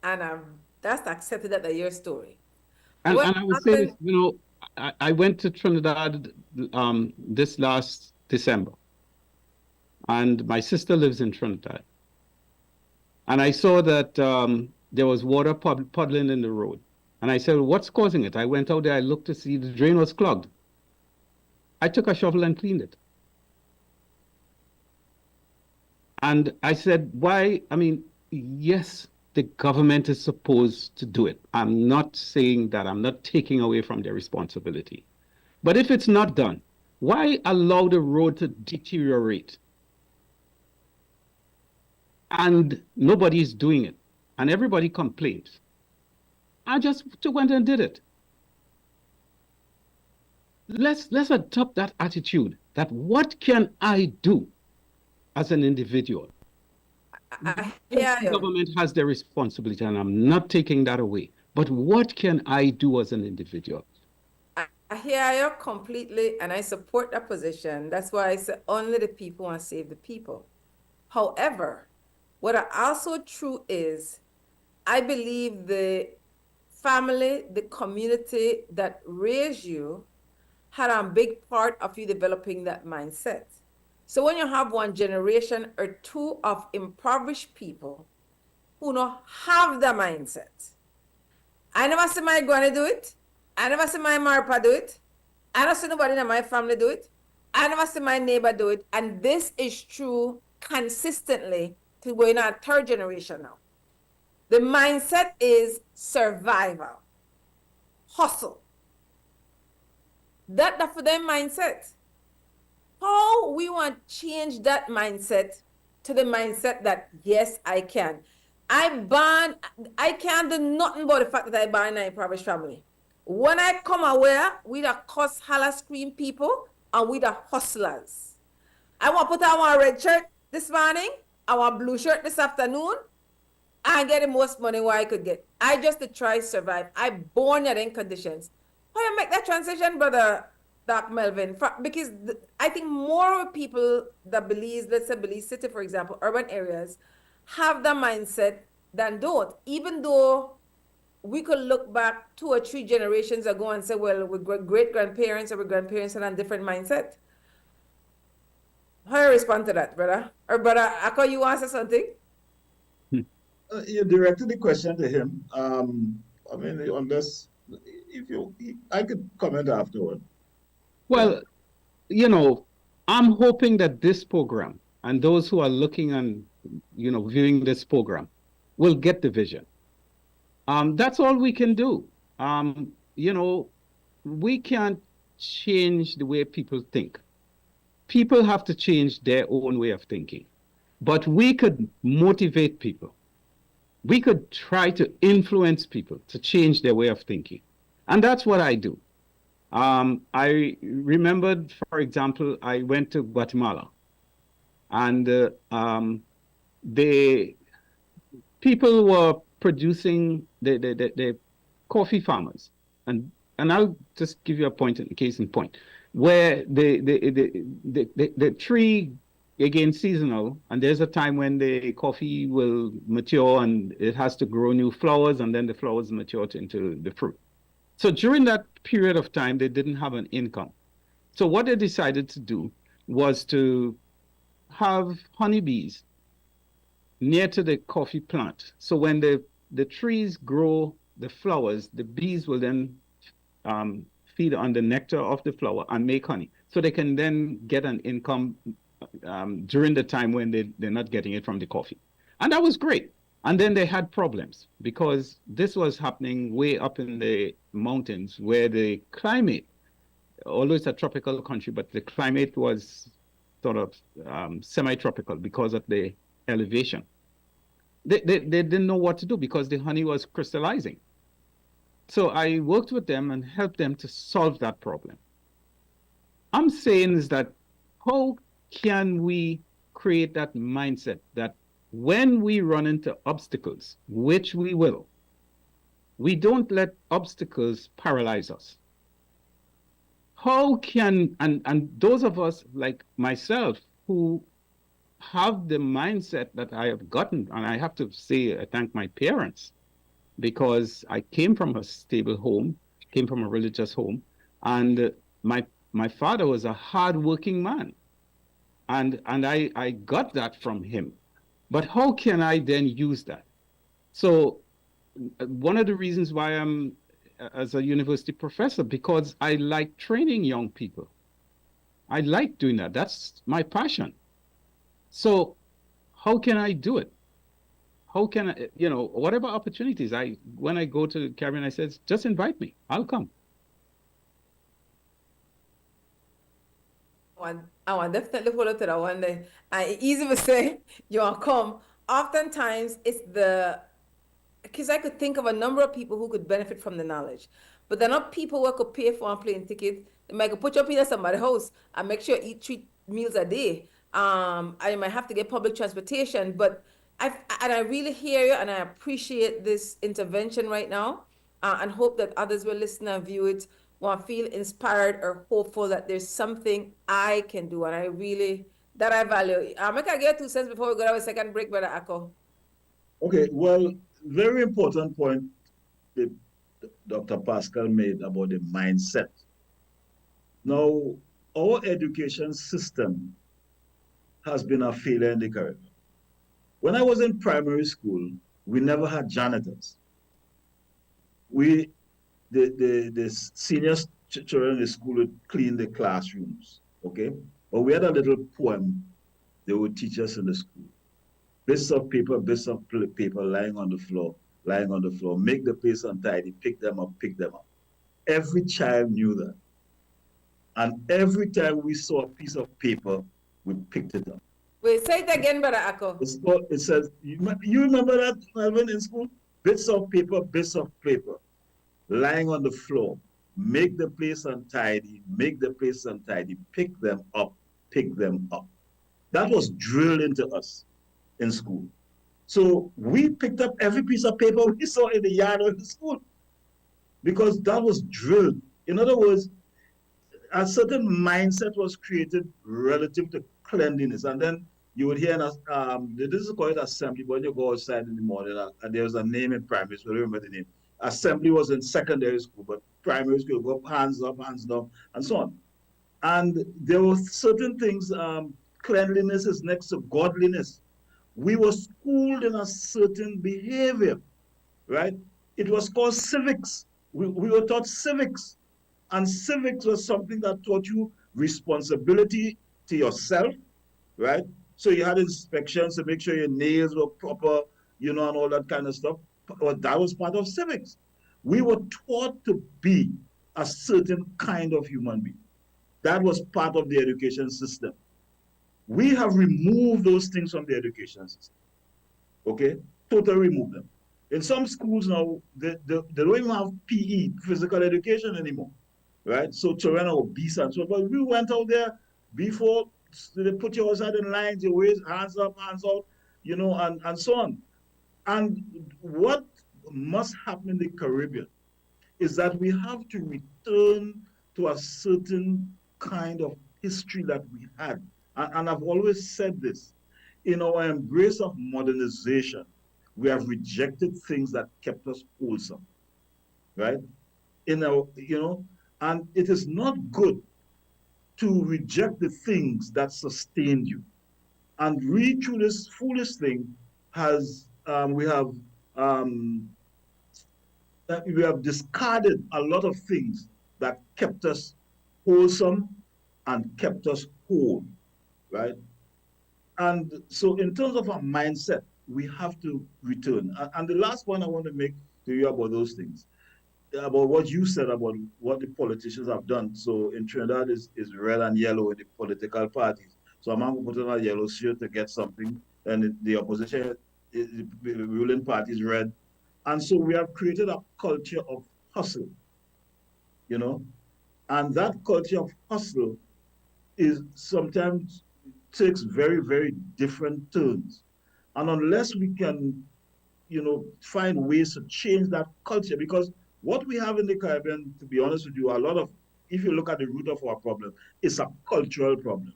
and that's accepted that your story. And I would say this, I went to Trinidad this last December, and my sister lives in Trinidad. And I saw that there was water puddling in the road. And I said, well, what's causing it? I went out there, I looked to see the drain was clogged. I took a shovel and cleaned it. And I said, why? I mean, yes, the government is supposed to do it. I'm not saying that. I'm not taking away from their responsibility. But if it's not done, why allow the road to deteriorate? And nobody's doing it. And everybody complains. I just went and did it. Let's adopt that attitude that what can I do as an individual? The government has their responsibility, and I'm not taking that away. But what can I do as an individual? I hear you completely, and I support that position. That's why I say only the people want to save the people. However, what are also true is I believe the family, the community that raised you had a big part of you developing that mindset. So when you have one generation or two of impoverished people who don't have the mindset, I never see my granny do it. I never see my marpa do it. I don't see nobody in my family do it. I never see my neighbor do it. And this is true consistently to going on third generation now. The mindset is survival, hustle. That's for their mindset. How we want to change that mindset to the mindset that, yes, I can. I can't do nothing about the fact that I born in an impoverished family. When I come aware, we the cuss, holler, scream people, and we the hustlers. I want to put on a red shirt this morning, I want blue shirt this afternoon, and get the most money what I could get. I just to try to survive. I born in conditions. How you make that transition, brother Doc Melvin? Because I think more people that Belize, let's say Belize City, for example, urban areas, have the mindset than don't. Even though we could look back 2 or 3 generations ago and say, well, with great-grandparents or with grandparents had a different mindset. How do you respond to that, brother? Or brother, Ako, you answer something? You directed the question to him. I mean, unless I could comment afterward. Well, I'm hoping that this program and those who are looking and, viewing this program will get the vision. That's all we can do. We can't change the way people think. People have to change their own way of thinking. But we could motivate people. we could try to influence people to change their way of thinking. And that's what I do. I remembered, for example, I went to Guatemala, and the people were producing the coffee farmers, and I'll just give you a point, in case in point, where the tree, again, seasonal, and there's a time when the coffee will mature and it has to grow new flowers, and then the flowers mature into the fruit. So during that period of time, they didn't have an income. So what they decided to do was to have honeybees near to the coffee plant. So when the trees grow the flowers, the bees will then feed on the nectar of the flower and make honey. So they can then get an income during the time when they're not getting it from the coffee. And that was great. And then they had problems because this was happening way up in the mountains where the climate, although it's a tropical country, but the climate was sort of semi-tropical because of the elevation. They didn't know what to do because the honey was crystallizing. So I worked with them and helped them to solve that problem. I'm saying is that how can we create that mindset that when we run into obstacles, which we will, we don't let obstacles paralyze us. How can, and those of us like myself who have the mindset that I have gotten, and I have to say, I thank my parents, because I came from a stable home, came from a religious home, and my father was a hardworking man, and I got that from him. But how can I then use that? So one of the reasons why I'm as a university professor, because I like training young people. I like doing that. That's my passion. So how can I do it? How can I, whatever opportunities when I go to the Caribbean, I said, just invite me, I'll come. I want definitely follow to that one day. And it's easy to say you want to come. Oftentimes it's because I could think of a number of people who could benefit from the knowledge, but they're not people who could pay for a plane ticket. They might put you up in somebody's house and make sure you eat 3 meals a day. I might have to get public transportation, but I really hear you and I appreciate this intervention right now, and hope that others will listen and view it, will feel inspired or hopeful that there's something I can do, and that I value. I can get 2 cents before we go to our second break, Brother Akko. Okay, well, very important point that Dr. Pascall made about the mindset. Now, our education system has been a failure in the Caribbean. When I was in primary school, we never had janitors. The senior children in the school would clean the classrooms, okay? But we had a little poem they would teach us in the school. Bits of paper lying on the floor, make the place untidy, pick them up. Every child knew that. And every time we saw a piece of paper, we picked it up. Wait, say it again, Brother Akko. It says, you remember that, Melvin, in school? Bits of paper, lying on the floor, make the place untidy, pick them up. That was drilled into us in school. So we picked up every piece of paper we saw in the yard of the school because that was drilled. In other words, a certain mindset was created relative to cleanliness. And then you would hear, this is called assembly, but you go outside in the morning, and there was a name in primary school, I remember the name. Assembly was in secondary school, but primary school, go up, hands up, and so on. And there were certain things, cleanliness is next to godliness. We were schooled in a certain behavior, right? It was called civics. We were taught civics. And civics was something that taught you responsibility to yourself, right? So you had inspections to make sure your nails were proper, and all that kind of stuff. But that was part of civics. We were taught to be a certain kind of human being. That was part of the education system. We have removed those things from the education system, okay? totally remove them. In some schools now, they don't even have PE, physical education anymore, right? So children are obese and so on. But we went out there before they put your outside in lines, your waist, hands up, hands out, and so on. And what must happen in the Caribbean is that we have to return to a certain kind of history that we had. And I've always said this, in our embrace of modernization, we have rejected things that kept us wholesome, right? And it is not good to reject the things that sustained you. And read through this foolish thing has um, we have discarded a lot of things that kept us wholesome and kept us whole, right? And so, in terms of our mindset, we have to return. And the last one I want to make to you about those things, about what you said about what the politicians have done. So, in Trinidad is red and yellow in the political parties. So, I'm going to put on a yellow shirt to get something, and the opposition, the ruling party is red. And so, we have created a culture of hustle, you know, and that culture of hustle is sometimes takes very, very different turns. And unless we can, find ways to change that culture, because what we have in the Caribbean, to be honest with you, a lot of, if you look at the root of our problem, it's a cultural problem.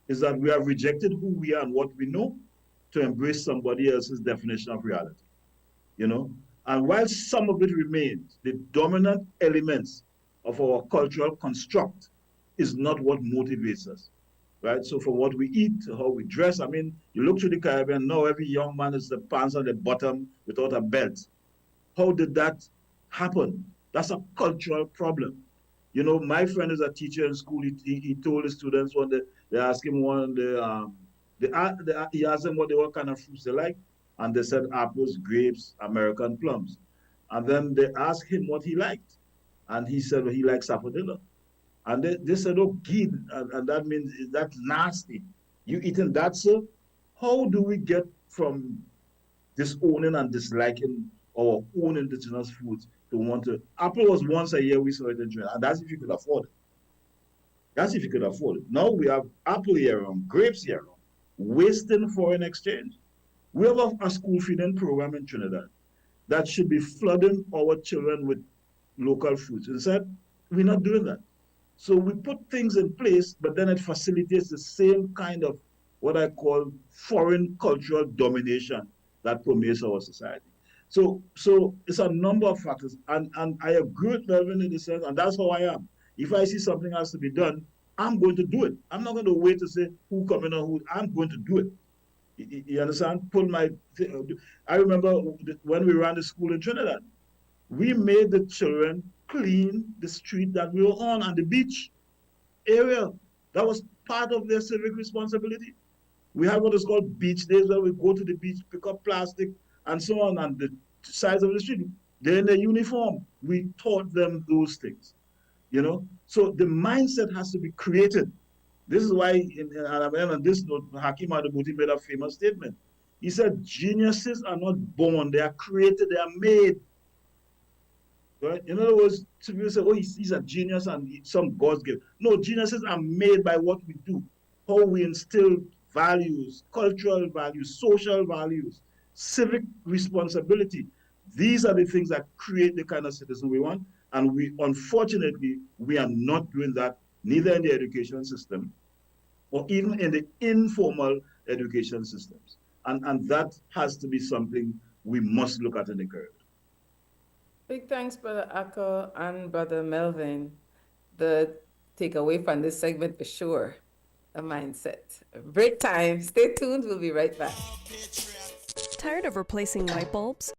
Is that we have rejected who we are and what we know to embrace somebody else's definition of reality, you know? And while some of it remains, the dominant elements of our cultural construct is not what motivates us, right? So from what we eat to how we dress, I mean, you look to the Caribbean, now every young man is the pants on the bottom without a belt. How did that happen? That's a cultural problem. My friend is a teacher in school. He told the students when they asked him he asked them what kind of fruits they like, and they said apples, grapes, American plums. And then they asked him what he liked, and he said he likes sapodilla. And they said, oh, gid, and that means that's nasty. You eating that, sir? How do we get from disowning and disliking our own indigenous foods to want to? Apple was once a year we saw it in Trinidad, and that's if you could afford it. That's if you could afford it. Now we have apple year round, grapes year round, wasting foreign exchange. We have a school feeding program in Trinidad that should be flooding our children with local foods. Instead, we're not doing that. So we put things in place, but then it facilitates the same kind of what I call foreign cultural domination that permeates our society. So it's a number of factors, and I agree with Melvin in the sense, and that's how I am. If I see something has to be done, I'm going to do it. I'm not going to wait to say who coming or who. I'm going to do it. You understand? I remember when we ran the school in Trinidad, we made the children clean the street that we were on and the beach area. That was part of their civic responsibility. We have what is called beach days where we go to the beach, pick up plastic and so on, and the sides of the street. They're in their uniform. We taught them those things. So the mindset has to be created. This is why, and on this note, Hakim Adabuti made a famous statement. He said, geniuses are not born, they are created, they are made. Right? In other words, people say, oh, he's a genius and some God's gift. No, geniuses are made by what we do, how we instill values, cultural values, social values, civic responsibility. These are the things that create the kind of citizen we want. And unfortunately, we are not doing that, neither in the education system or even in the informal education systems. And that has to be something we must look at in the Caribbean. Big thanks, Brother Akko and Brother Melvin. The takeaway from this segment for sure, a mindset. Break time. Stay tuned. We'll be right back. Tired of replacing light bulbs?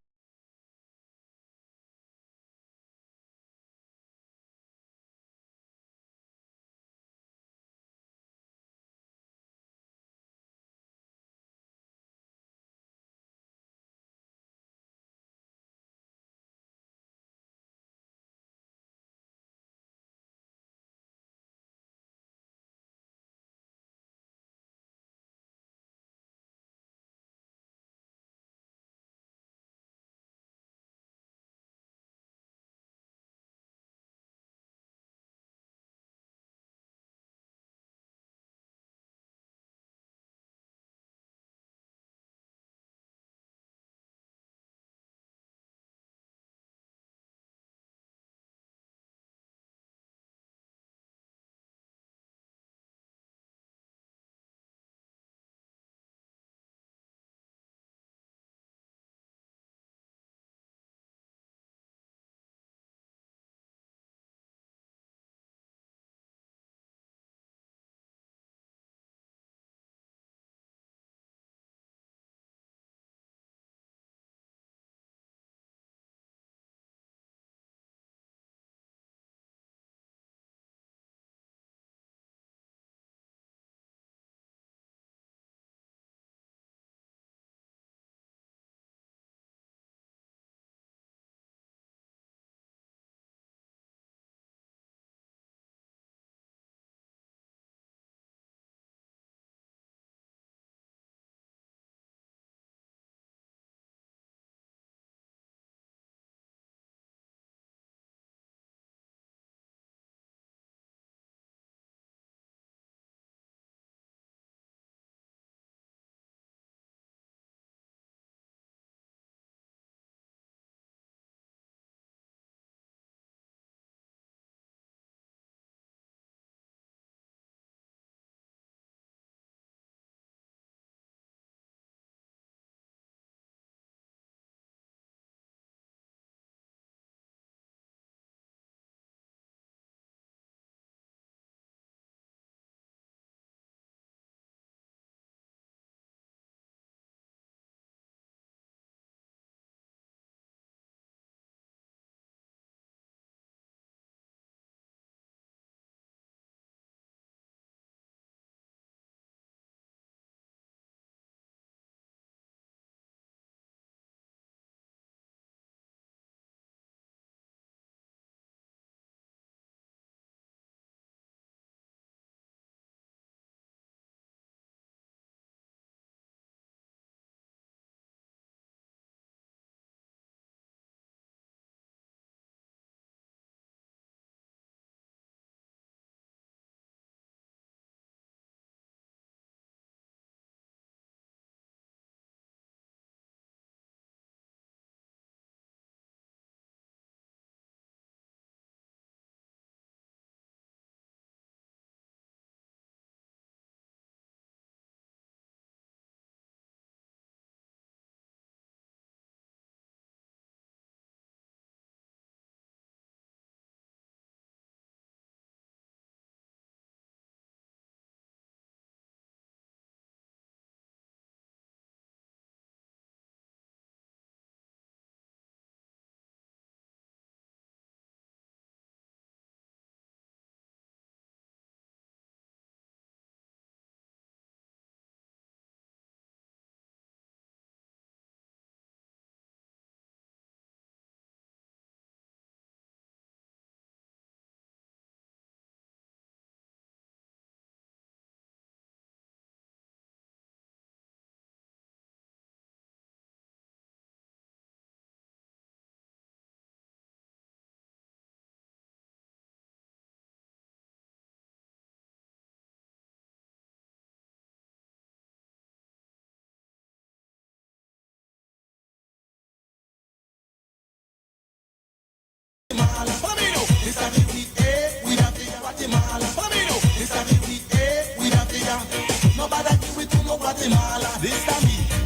Follow me now. This a we we da figure Guatemala. Follow me now. This a we da figure. Nobody give it to no Guatemala. This a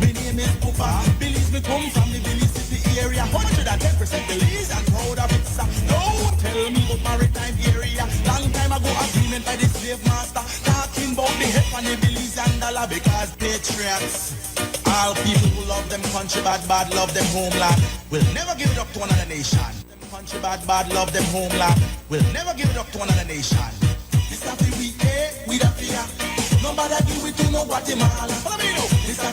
me name is Pupa. Belize me come from the Belize City area. 110% Belize and proud of it. No, tell me about maritime area. Long time ago agreement by the slave master. Talking about the head on the Belize and dollar because patriots. All people who love them country bad love them homeland. Will never give it up to another nation. Them country bad love them homeland. Will never give it up to another nation. This a we da fear. Nobody give it to no Guatemala. Follow me now. This a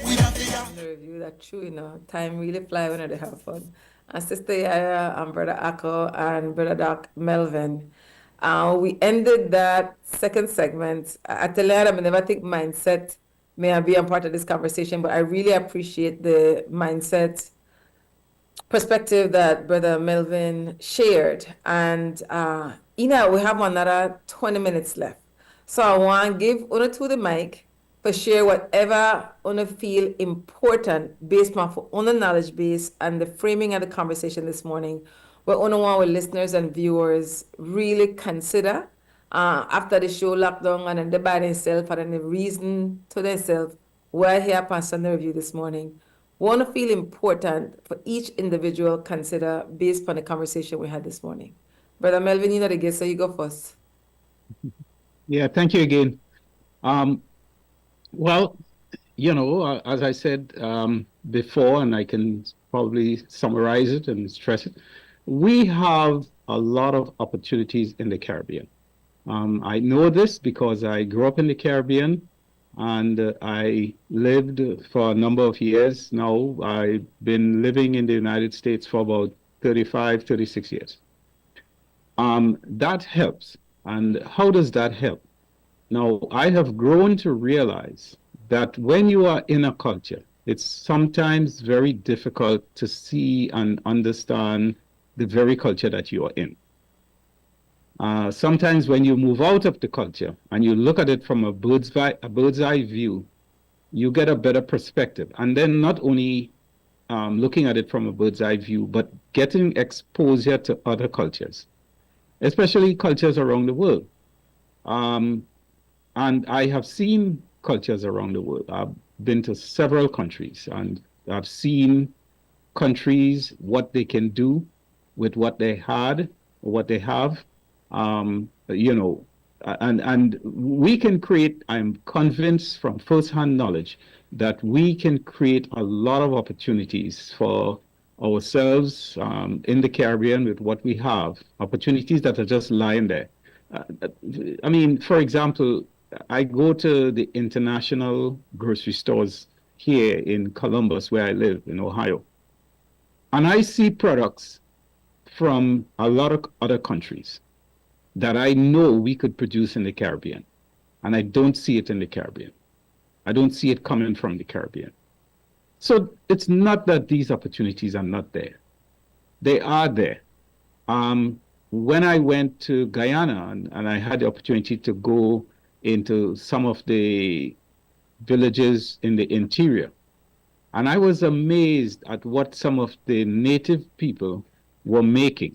we da fear. The review that true, you know, time really fly when they have fun. And Sister YaYa and Brother Akko and Brother Doc Melvin. We ended that second segment. I tell you, I never think mindset may be a part of this conversation, but I really appreciate the mindset perspective that Brother Melvin shared. And we have another 20 minutes left. So I want to give Una to the mic for share whatever Una feel important based on Una knowledge base and the framing of the conversation this morning, what Una want with listeners and viewers really consider after the show lockdown and then the by themselves and then the reason to themselves. We're here upon Sunday Review this morning. Want to feel important for each individual consider based upon the conversation we had this morning. Brother Melvin, you know the guest, so you go first. Yeah, thank you again. Well, you know, as I said before, and I can probably summarize it and stress it, we have a lot of opportunities in the Caribbean. I know this because I grew up in the Caribbean and I lived for a number of years now. I've been living in the United States for about 35, 36 years. That helps. And how does that help? Now, I have grown to realize that when you are in a culture, it's sometimes very difficult to see and understand the very culture that you are in. Sometimes when you move out of the culture and you look at it from a bird's eye view, you get a better perspective. And then not only looking at it from a bird's eye view, but getting exposure to other cultures, especially cultures around the world. And I have seen cultures around the world. I've been to several countries and I've seen countries, what they can do with what they had, what they have, you know, and we can create, I'm convinced from firsthand knowledge that we can create a lot of opportunities for ourselves in the Caribbean with what we have, opportunities that are just lying there. I mean, for example, I go to the international grocery stores here in Columbus, where I live in Ohio, and I see products from a lot of other countries that I know we could produce in the Caribbean, and I don't see it in the Caribbean. I don't see it coming from the Caribbean. So it's not that these opportunities are not there. They are there. When I went to Guyana and I had the opportunity to go into some of the villages in the interior, and I was amazed at what some of the native people were making.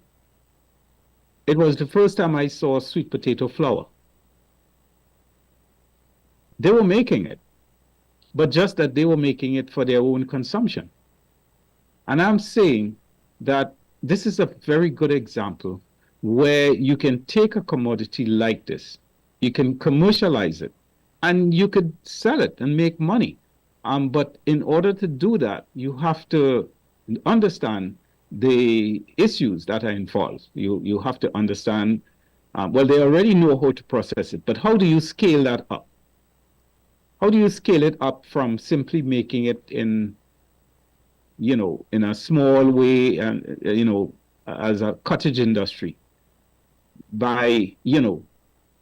It was the first time I saw sweet potato flour. They were making it, but just that they were making it for their own consumption. And I'm saying that this is a very good example where you can take a commodity like this, you can commercialize it, and you could sell it and make money. But in order to do that, you have to understand the issues that are involved. You have to understand, well, they already know how to process it, but how do you scale that up? How do you scale it up from simply making it in, you know, in a small way and, you know, as a cottage industry by, you know,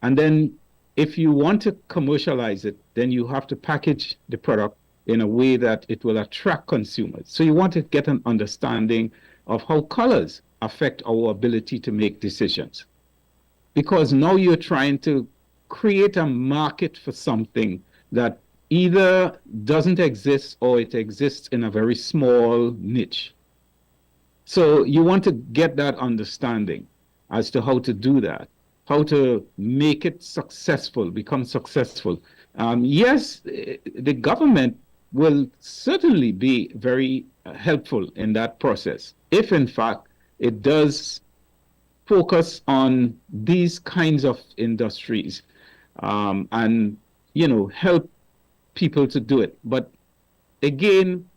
and then if you want to commercialize it, then you have to package the product in a way that it will attract consumers. So you want to get an understanding of how colors affect our ability to make decisions. Because now you're trying to create a market for something that either doesn't exist or it exists in a very small niche. So you want to get that understanding as to how to do that, how to make it successful, become successful. Yes, the government will certainly be very helpful in that process if, in fact, it does focus on these kinds of industries, and help people to do it. But again,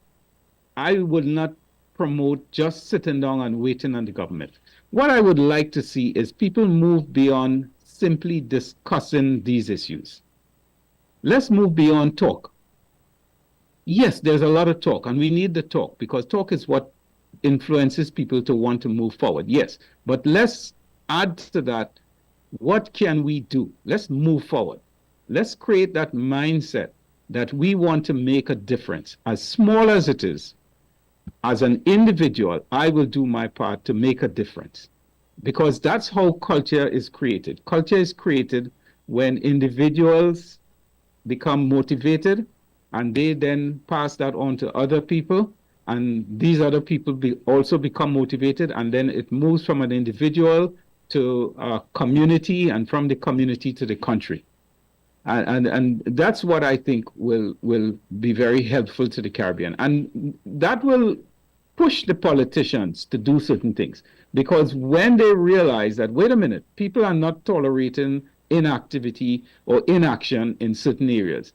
I would not promote just sitting down and waiting on the government. What I would like to see is people move beyond simply discussing these issues. Let's move beyond talk. Yes, there's a lot of talk, and we need the talk because talk is what influences people to want to move forward. Yes, but let's add to that, what can we do? Let's move forward. Let's create that mindset that we want to make a difference, as small as it is. As an individual, I will do my part to make a difference, because that's how culture is created. Culture is created when individuals become motivated and they then pass that on to other people, and these other people also become motivated, and then it moves from an individual to a community, and from the community to the country. And that's what I think will be very helpful to the Caribbean. And that will push the politicians to do certain things. Because when they realize that, wait a minute, people are not tolerating inactivity or inaction in certain areas,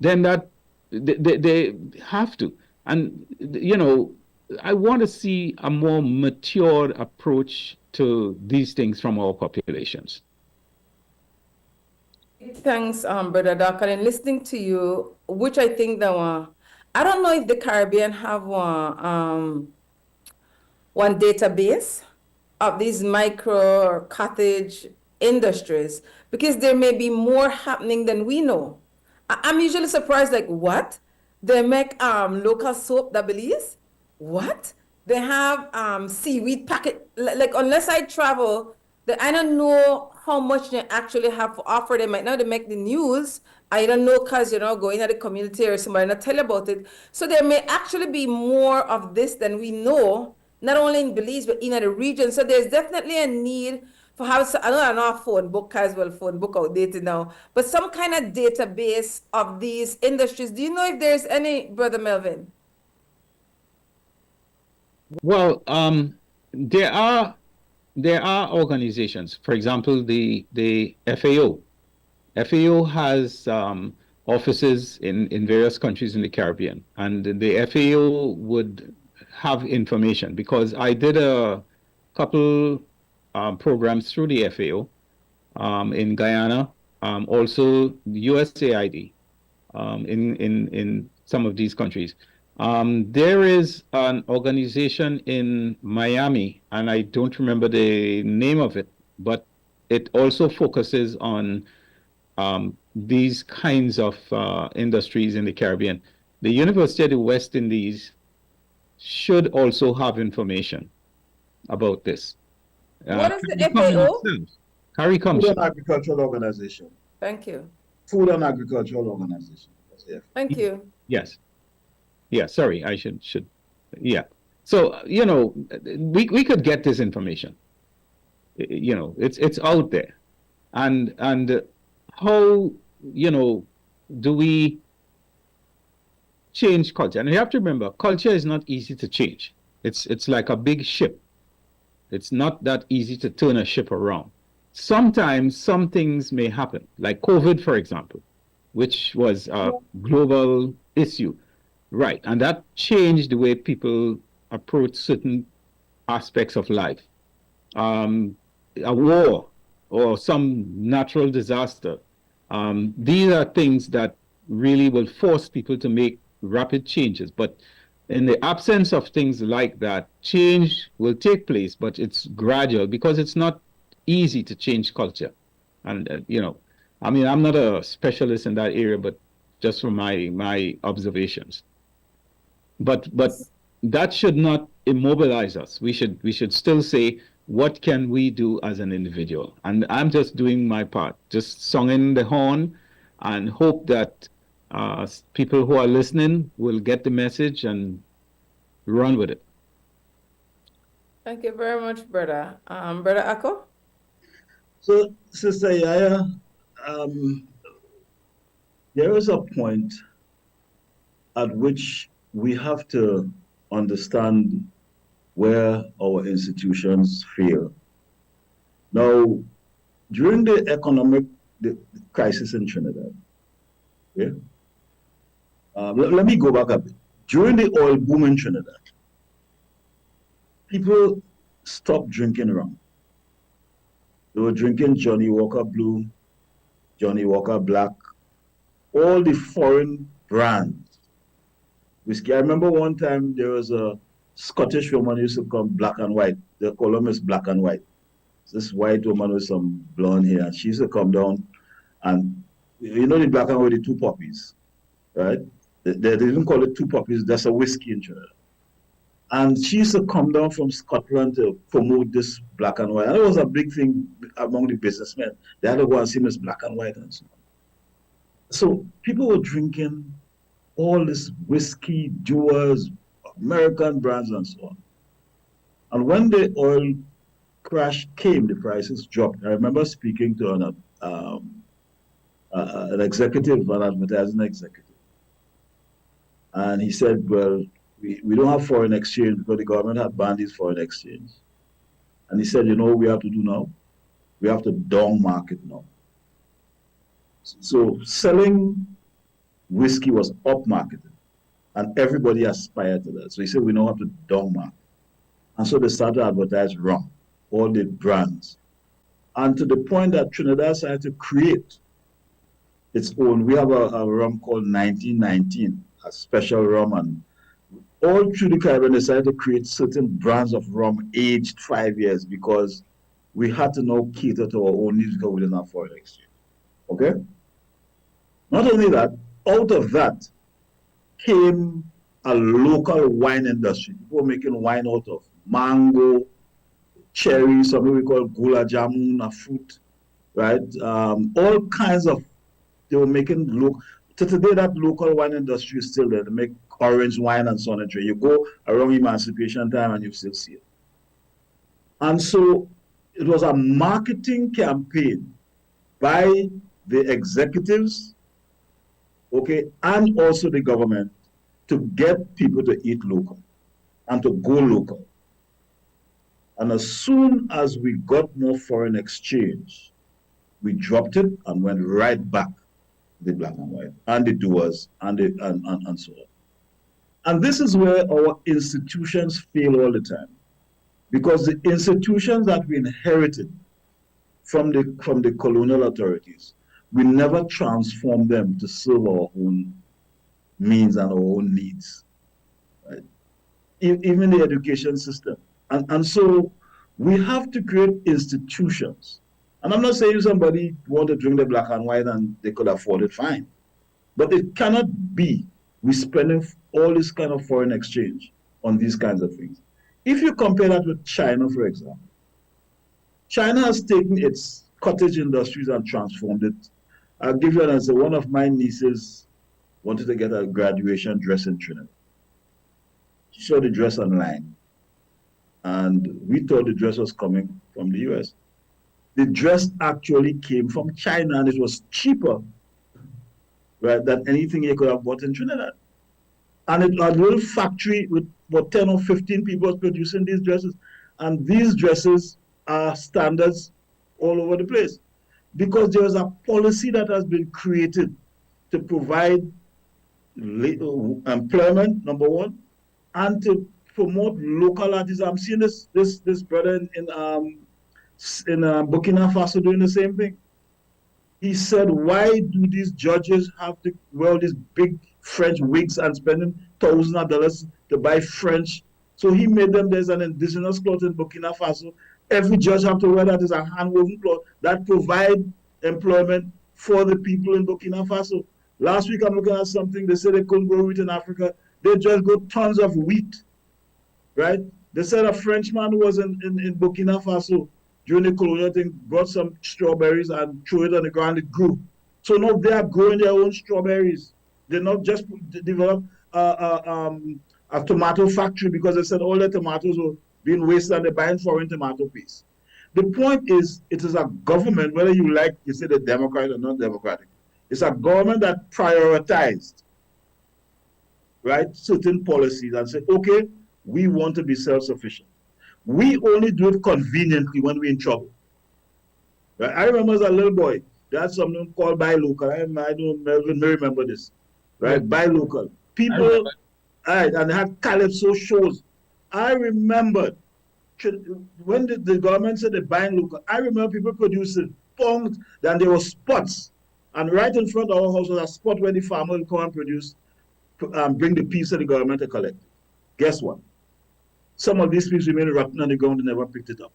then that they have to. And, I want to see a more matured approach to these things from our populations. Thanks, Brother Doc. And in listening to you, which I think that I don't know if the Caribbean have one database of these micro or cottage industries, because there may be more happening than we know. I'm usually surprised, like, what? They make local soap, that Belize? What? They have seaweed packet. Like, unless I travel, I don't know how much they actually have to offer. They might not make the news. I don't know, because, going to the community or somebody not tell you about it. So there may actually be more of this than we know, not only in Belize, but in the region. So there's definitely a need for I know a phone book, as well, phone book outdated now, but some kind of database of these industries. Do you know if there's any, Brother Melvin? Well, there are organizations. For example, the FAO. FAO has offices in various countries in the Caribbean, and the FAO would have information, because I did a couple programs through the FAO in Guyana, also the USAID in some of these countries. There is an organization in Miami, and I don't remember the name of it, but it also focuses on these kinds of industries in the Caribbean. The University of the West Indies should also have information about this. What is the FAO? CARICOM. Food and Agricultural Organization. Thank you. Food and Agricultural Organization. Yeah. Thank you. Yes. Yeah, sorry, I should, yeah. So, we could get this information. It's out there. And how, do we change culture? And you have to remember, culture is not easy to change. It's like a big ship. It's not that easy to turn a ship around. Sometimes some things may happen, like COVID, for example, which was a global issue. Right, and that changed the way people approach certain aspects of life. A war or some natural disaster. These are things that really will force people to make rapid changes. But in the absence of things like that, change will take place, but it's gradual, because it's not easy to change culture. And, I'm not a specialist in that area, but just from my observations. But that should not immobilize us. We should still say, what can we do as an individual? And I'm just doing my part, just songing the horn, and hope that people who are listening will get the message and run with it. Thank you very much, Breddah. Breddah Akko? So, Sister YaYa, there is a point at which we have to understand where our institutions fail. Now, during the economic crisis in Trinidad, yeah, let me go back a bit. During the oil boom in Trinidad, people stopped drinking rum. They were drinking Johnny Walker Blue, Johnny Walker Black, all the foreign brands. Whiskey. I remember one time there was a Scottish woman who used to come Black and White. They call them as Black and White. This white woman with some blonde hair. And she used to come down and, you know, the Black and White, the two puppies, right? They didn't call it two puppies. That's a whiskey in Trinidad. And she used to come down from Scotland to promote this Black and White. And it was a big thing among the businessmen. They had to go and see Miss Black and White and so on. So people were drinking all this whiskey, Dewar's, American brands and so on. And when the oil crash came, the prices dropped. I remember speaking to an executive, an advertising executive. And he said, well, we don't have foreign exchange because the government had banned these foreign exchange. And he said, you know what we have to do now? We have to down market now. So selling whiskey was up marketed and everybody aspired to that. So he said, we now have to down market. And so they started to advertise rum, all the brands. And to the point that Trinidad started to create its own. We have a rum called 1919, a special rum, and all through the Caribbean they decided to create certain brands of rum aged 5 years because we had to now cater to our own needs because we didn't have foreign exchange. Okay? Not only that, out of that came a local wine industry. People were making wine out of mango, cherry, something we call gula jamun, a fruit, right? All kinds of, they were making, to today that local wine industry is still there. They make orange wine and so on and so on. You go around Emancipation time and you still see it. And so it was a marketing campaign by the executives, okay, and also the government to get people to eat local and to go local. And as soon as we got more foreign exchange, we dropped it and went right back to the Black and White and the Doers and so on. And this is where our institutions fail all the time. Because the institutions that we inherited from the colonial authorities, we never transform them to serve our own means and our own needs. Right? Even the education system. And so we have to create institutions. And I'm not saying somebody want to drink the Black and White and they could afford it, fine. But it cannot be we spending all this kind of foreign exchange on these kinds of things. If you compare that with China, for example, China has taken its cottage industries and transformed it. I'll give you an answer. One of my nieces wanted to get a graduation dress in Trinidad. She saw the dress online, and we thought the dress was coming from the US. The dress actually came from China, and it was cheaper, right, than anything you could have bought in Trinidad. And it had a little factory with about 10 or 15 people producing these dresses. And these dresses are standards all over the place. Because there is a policy that has been created to provide employment, number one, and to promote local artists. I'm seeing this brother in Burkina Faso doing the same thing. He said, why do these judges have to wear these big French wigs and spending thousands of dollars to buy French? So he made them, there's an indigenous cloth in Burkina Faso. Every judge have to wear that as a hand-woven cloth that provide employment for the people in Burkina Faso. Last week I'm looking at something, they said they couldn't grow wheat in Africa. They just grow tons of wheat, right? They said a Frenchman who was in Burkina Faso during the colonial thing brought some strawberries and threw it on the ground, it grew. So now they are growing their own strawberries. They not just develop a tomato factory because they said all the tomatoes will being wasted and they're buying foreign tomato paste. The point is, it is a government, whether you like, you say the Democrat or not Democratic, it's a government that prioritized, right, certain policies and said, okay, we want to be self-sufficient. We only do it conveniently when we're in trouble. Right? I remember as a little boy, they had something called buy local. I don't Melvin may remember this, right? Yeah. Buy local. People, right, and they had calypso shows. I remember when the government said they buying local, I remember people producing pongs, then there were spots. And right in front of our house was a spot where the farmer would come and produce, bring the piece of the government to collect it. Guess what? Some of these pieces remain rotten on the ground and never picked it up.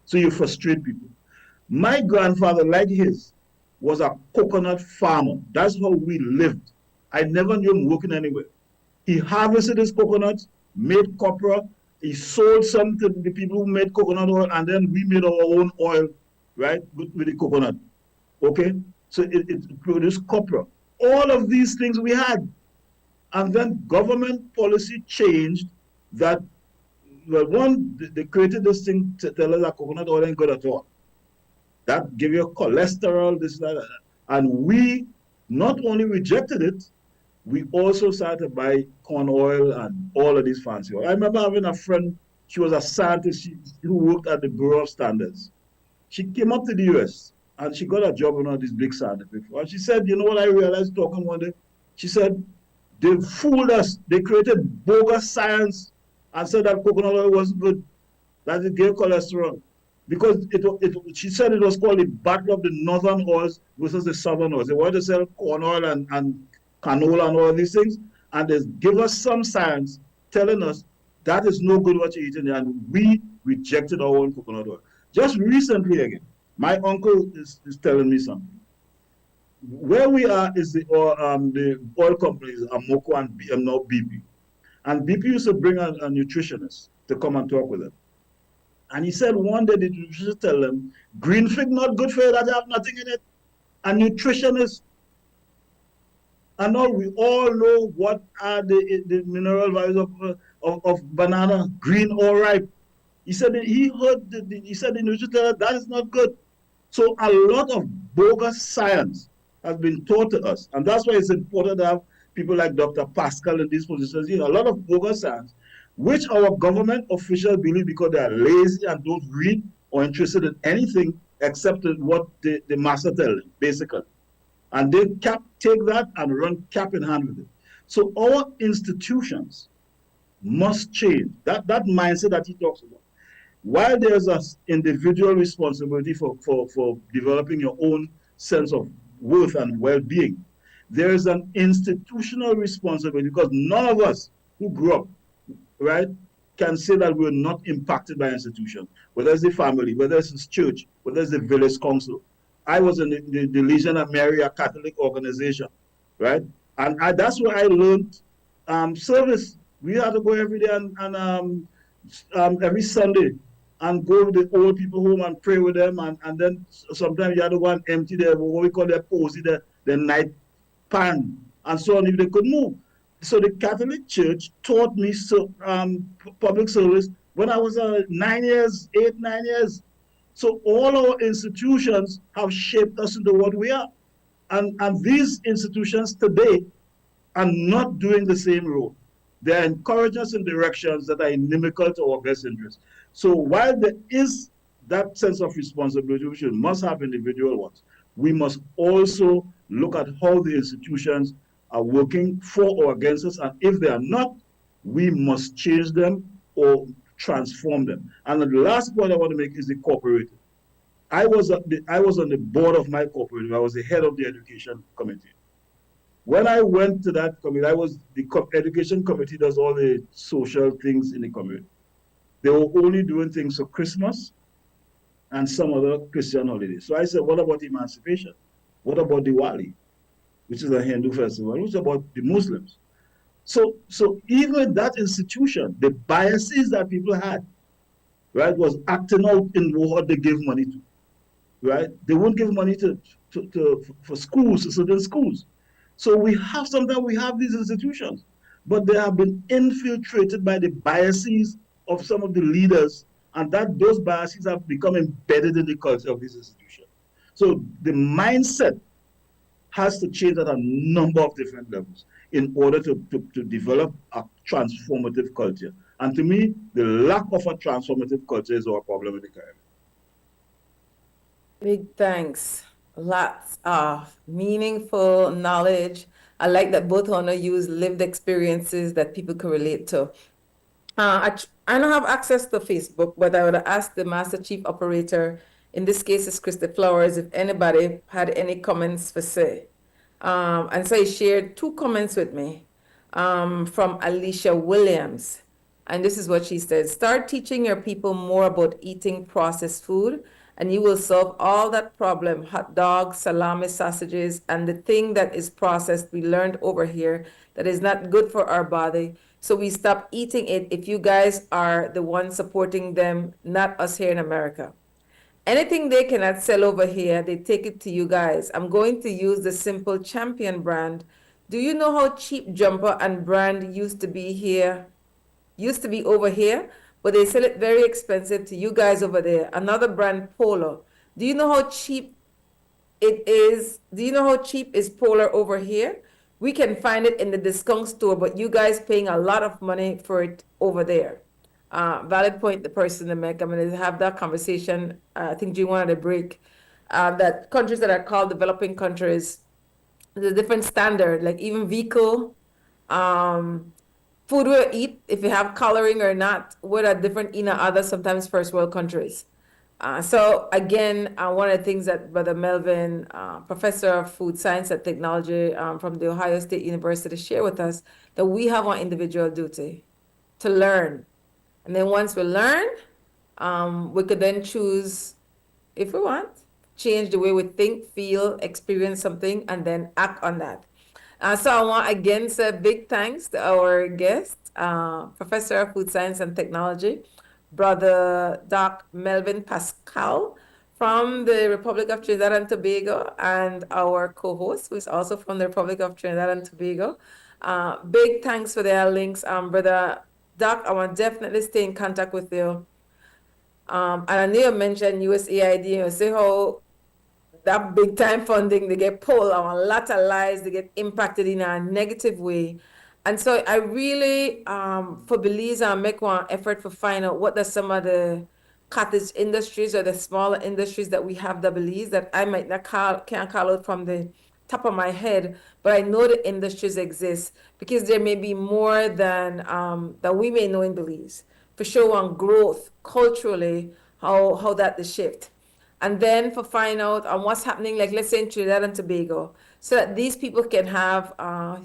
So you frustrate people. My grandfather, like his, was a coconut farmer. That's how we lived. I never knew him working anywhere. He harvested his coconuts, made copra, he sold some to the people who made coconut oil, and then we made our own oil, right, with the coconut. Okay? So it produced copra. All of these things we had. And then government policy changed that, well, one, they created this thing to tell us that coconut oil ain't good at all. That give you cholesterol, this, that, and we not only rejected it, we also started to buy corn oil and all of these fancy oil. I remember having a friend, she was a scientist who worked at the Bureau of Standards. She came up to the US and she got a job in one of these big scientific firms. And she said, you know what I realized talking one day? She said, they fooled us. They created bogus science and said that coconut oil wasn't good, that it gave cholesterol. Because she said it was called the battle of the northern oils versus the southern oils. They wanted to sell corn oil and canola and all these things, and they give us some science telling us that is no good what you're eating, and we rejected our own coconut oil. Just recently again, my uncle is telling me something. Where we are is the oil companies, Amoco and now BP. And BP used to bring a nutritionist to come and talk with them. And he said one day the nutritionist tell them, green fig not good for you, that have nothing in it. A nutritionist. And now we all know what are the mineral values of banana, green or ripe. He said he heard the nutritionist tell that is not good. So a lot of bogus science has been taught to us. And that's why it's important to have people like Dr. Pascall in these positions. You know, a lot of bogus science, which our government officials believe because they are lazy and don't read or interested in anything except what the master tells them, basically. And they take that and run cap in hand with it. So our institutions must change. That mindset that he talks about. While there's an individual responsibility for developing your own sense of worth and well-being, there is an institutional responsibility because none of us who grew up, right, can say that we're not impacted by institutions, whether it's the family, whether it's the church, whether it's the village council. I was in the Legion of Mary, a Catholic organization, right? And that's where I learned service. We had to go every day and every Sunday and go with the old people home and pray with them. And then sometimes you had to go and empty what we call their posy, the night pan, and so on if they could move. So the Catholic Church taught me public service when I was 9 years, 8, 9 years. So all our institutions have shaped us into what we are. And these institutions today are not doing the same role. They're encouraging us in directions that are inimical to our best interests. So while there is that sense of responsibility, which we must have individual ones, we must also look at how the institutions are working for or against us. And if they are not, we must change them or transform them. And the last point I want to make is the cooperative. I was on the board of my cooperative. I was the head of the education committee. When I went to that committee, the education committee does all the social things in the community. They were only doing things for Christmas and some other Christian holidays. So I said, what about emancipation? What about Diwali, which is a Hindu festival? What about the Muslims? So even that institution, the biases that people had, right, was acting out in what they gave money to, right? They won't give money for schools, to certain schools. So sometimes we have these institutions, but they have been infiltrated by the biases of some of the leaders, and that those biases have become embedded in the culture of this institution. So the mindset has to change at a number of different levels in order to develop a transformative culture. And to me, the lack of a transformative culture is our problem in the Caribbean. Big thanks. Lots of meaningful knowledge. I like that both honor use lived experiences that people can relate to. I don't have access to Facebook, but I would ask the Master Chief Operator, in this case it's Christy Flowers, if anybody had any comments for say. And so he shared 2 comments with me from Alicia Williams. And this is what she said: start teaching your people more about eating processed food, and you will solve all that problem. Hot dogs, salami, sausages, and the thing that is processed, we learned over here that is not good for our body. So we stop eating it if you guys are the ones supporting them, not us here in America. Anything they cannot sell over here, they take it to you guys. I'm going to use the Simple Champion brand. Do you know how cheap Jumper and brand used to be here? Used to be over here, but they sell it very expensive to you guys over there. Another brand, Polo. Do you know how cheap it is? Do you know how cheap is Polar over here? We can find it in the discount store, but you guys paying a lot of money for it over there. Valid point the person to make. I'm going to have that conversation, I think during one of the break, that countries that are called developing countries, there's a different standard, like even vehicle, food we eat, if you have coloring or not, what are different in other sometimes first world countries. So again, one of the things that Brother Melvin, Professor of Food Science and Technology from the Ohio State University, shared with us, that we have an individual duty to learn. And then once we learn, we could then choose, if we want, change the way we think, feel, experience something, and then act on that. So I want again say big thanks to our guest, Professor of Food Science and Technology, Brother Doc Melvin Pascall from the Republic of Trinidad and Tobago, and our co-host, who is also from the Republic of Trinidad and Tobago. Big thanks for their links. Brother Doc, I want to definitely stay in contact with you. And I know you mentioned USAID, you say how that big time funding, they get pulled on a lot of lives, they get impacted in a negative way. And so I really, for Belize, I make one effort to find out what are some of the cottage industries or the smaller industries that we have that Belize that I might not can't call out from the top of my head, but I know the industries exist because there may be more than that we may know in Belize. For sure, on growth culturally, how that the shift. And then for find out on what's happening, like let's say in Trinidad and Tobago, so that these people can have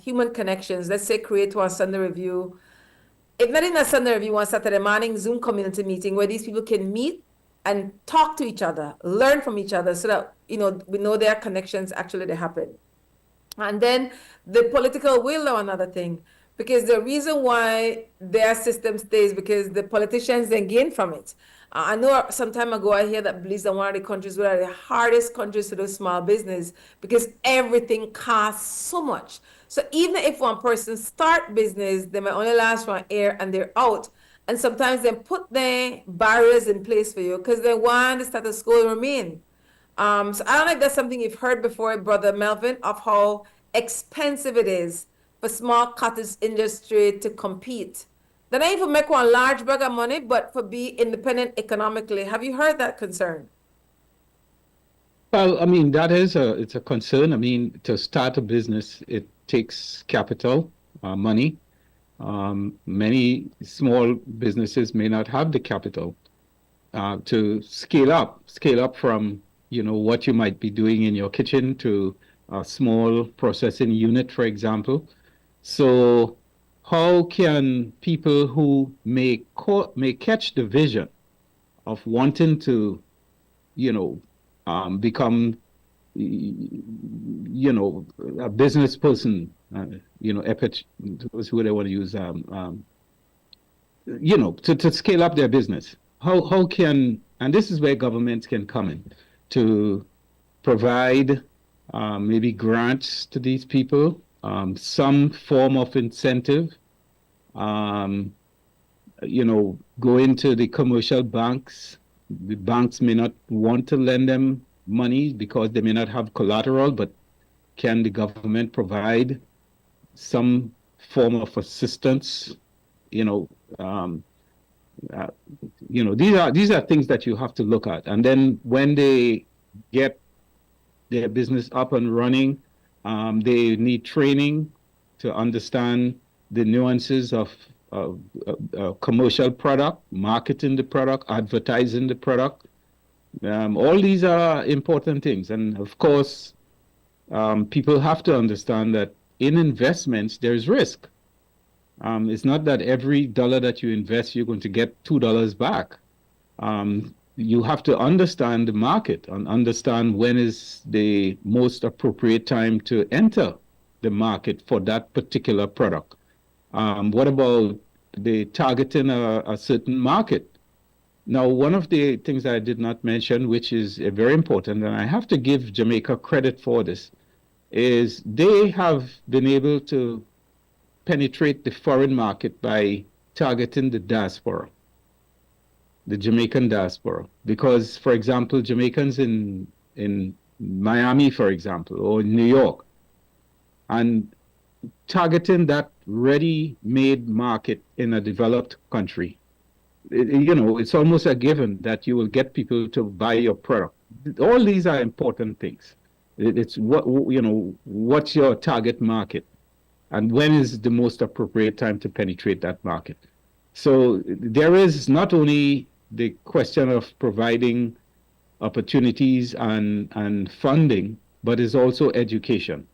human connections. Let's say create one Sunday review. If not in a Sunday review, one Saturday morning Zoom community meeting where these people can meet and talk to each other, learn from each other, so that we know their connections actually they happen. And then the political will are another thing, because the reason why their system stays because the politicians then gain from it. I know some time ago I hear that Belize is one of the countries where are the hardest countries to do small business because everything costs so much. So even if one person start business, they might only last 1 year and they're out. And sometimes they put their barriers in place for you because they want the status quo to remain. So I don't know if that's something you've heard before, Brother Melvin, of how expensive it is for small cottage industry to compete. They don't even make one large bag of money, but for be independent economically. Have you heard that concern? Well, I mean, it's a concern. I mean, to start a business, it takes capital, money. Many small businesses may not have the capital to scale up from, what you might be doing in your kitchen to a small processing unit, for example. So how can people who may catch the vision of wanting to, become, a business person, who they want to use, to scale up their business? How can, and this is where governments can come in to provide maybe grants to these people, some form of incentive, go into the commercial banks. The banks may not want to lend them money because they may not have collateral, but can the government provide some form of assistance? You know, these are things that you have to look at. And then when they get their business up and running, they need training to understand the nuances of commercial product, marketing the product, advertising the product. All these are important things. And of course, people have to understand that in investments, there's risk. It's not that every dollar that you invest, you're going to get $2 back. You have to understand the market and understand when is the most appropriate time to enter the market for that particular product. What about the targeting a certain market? Now, one of the things I did not mention, which is very important, and I have to give Jamaica credit for this, is they have been able to penetrate the foreign market by targeting the diaspora, the Jamaican diaspora. Because, for example, Jamaicans in Miami, for example, or New York, and targeting that ready-made market in a developed country, it's almost a given that you will get people to buy your product. All these are important things. It's what's your target market, and when is the most appropriate time to penetrate that market. So there is not only the question of providing opportunities and funding, but it's also education,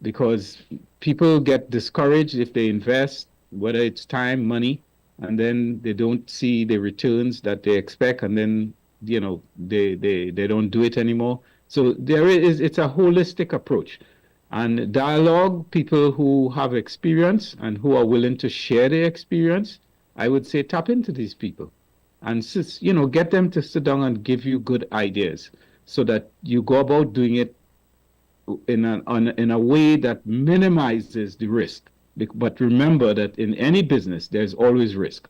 because people get discouraged if they invest, whether it's time, money, and then they don't see the returns that they expect, and then they don't do it anymore. So it's a holistic approach. And dialogue, people who have experience and who are willing to share their experience, I would say tap into these people and get them to sit down and give you good ideas so that you go about doing it in a way that minimizes the risk. But remember that in any business, there's always risk.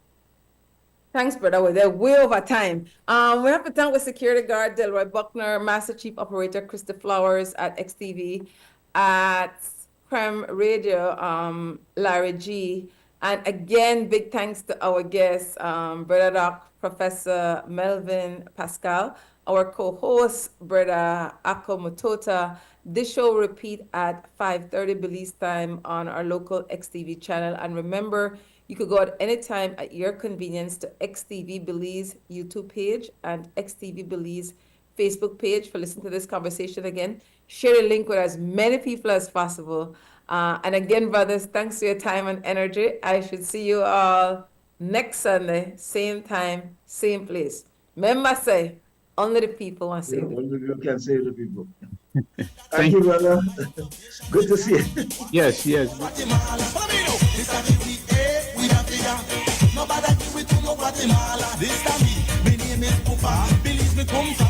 Thanks, Breddah. We're way over time. We have to thank the security guard, Delroy Buckner, Master Chief Operator, Krista Flowers at XTV, at Creme Radio, Larry G. And again, big thanks to our guests, Breddah Doc, Professor Melvin Pascall, our co-host, Breddah Mutota. This show will repeat at 5:30 Belize time on our local XTV channel. And remember, you could go at any time at your convenience to XTV Belize YouTube page and XTV Belize Facebook page for listening to this conversation again. Share the link with as many people as possible. And again, brothers, thanks for your time and energy. I should see you all next Sunday, same time, same place. Remember, say, only the people want to save Only the people can save the people. Thank you, brother. Good to see you. Yes. Nobody do it to no Guatemala. This time me name is Pupa. Believe me, come from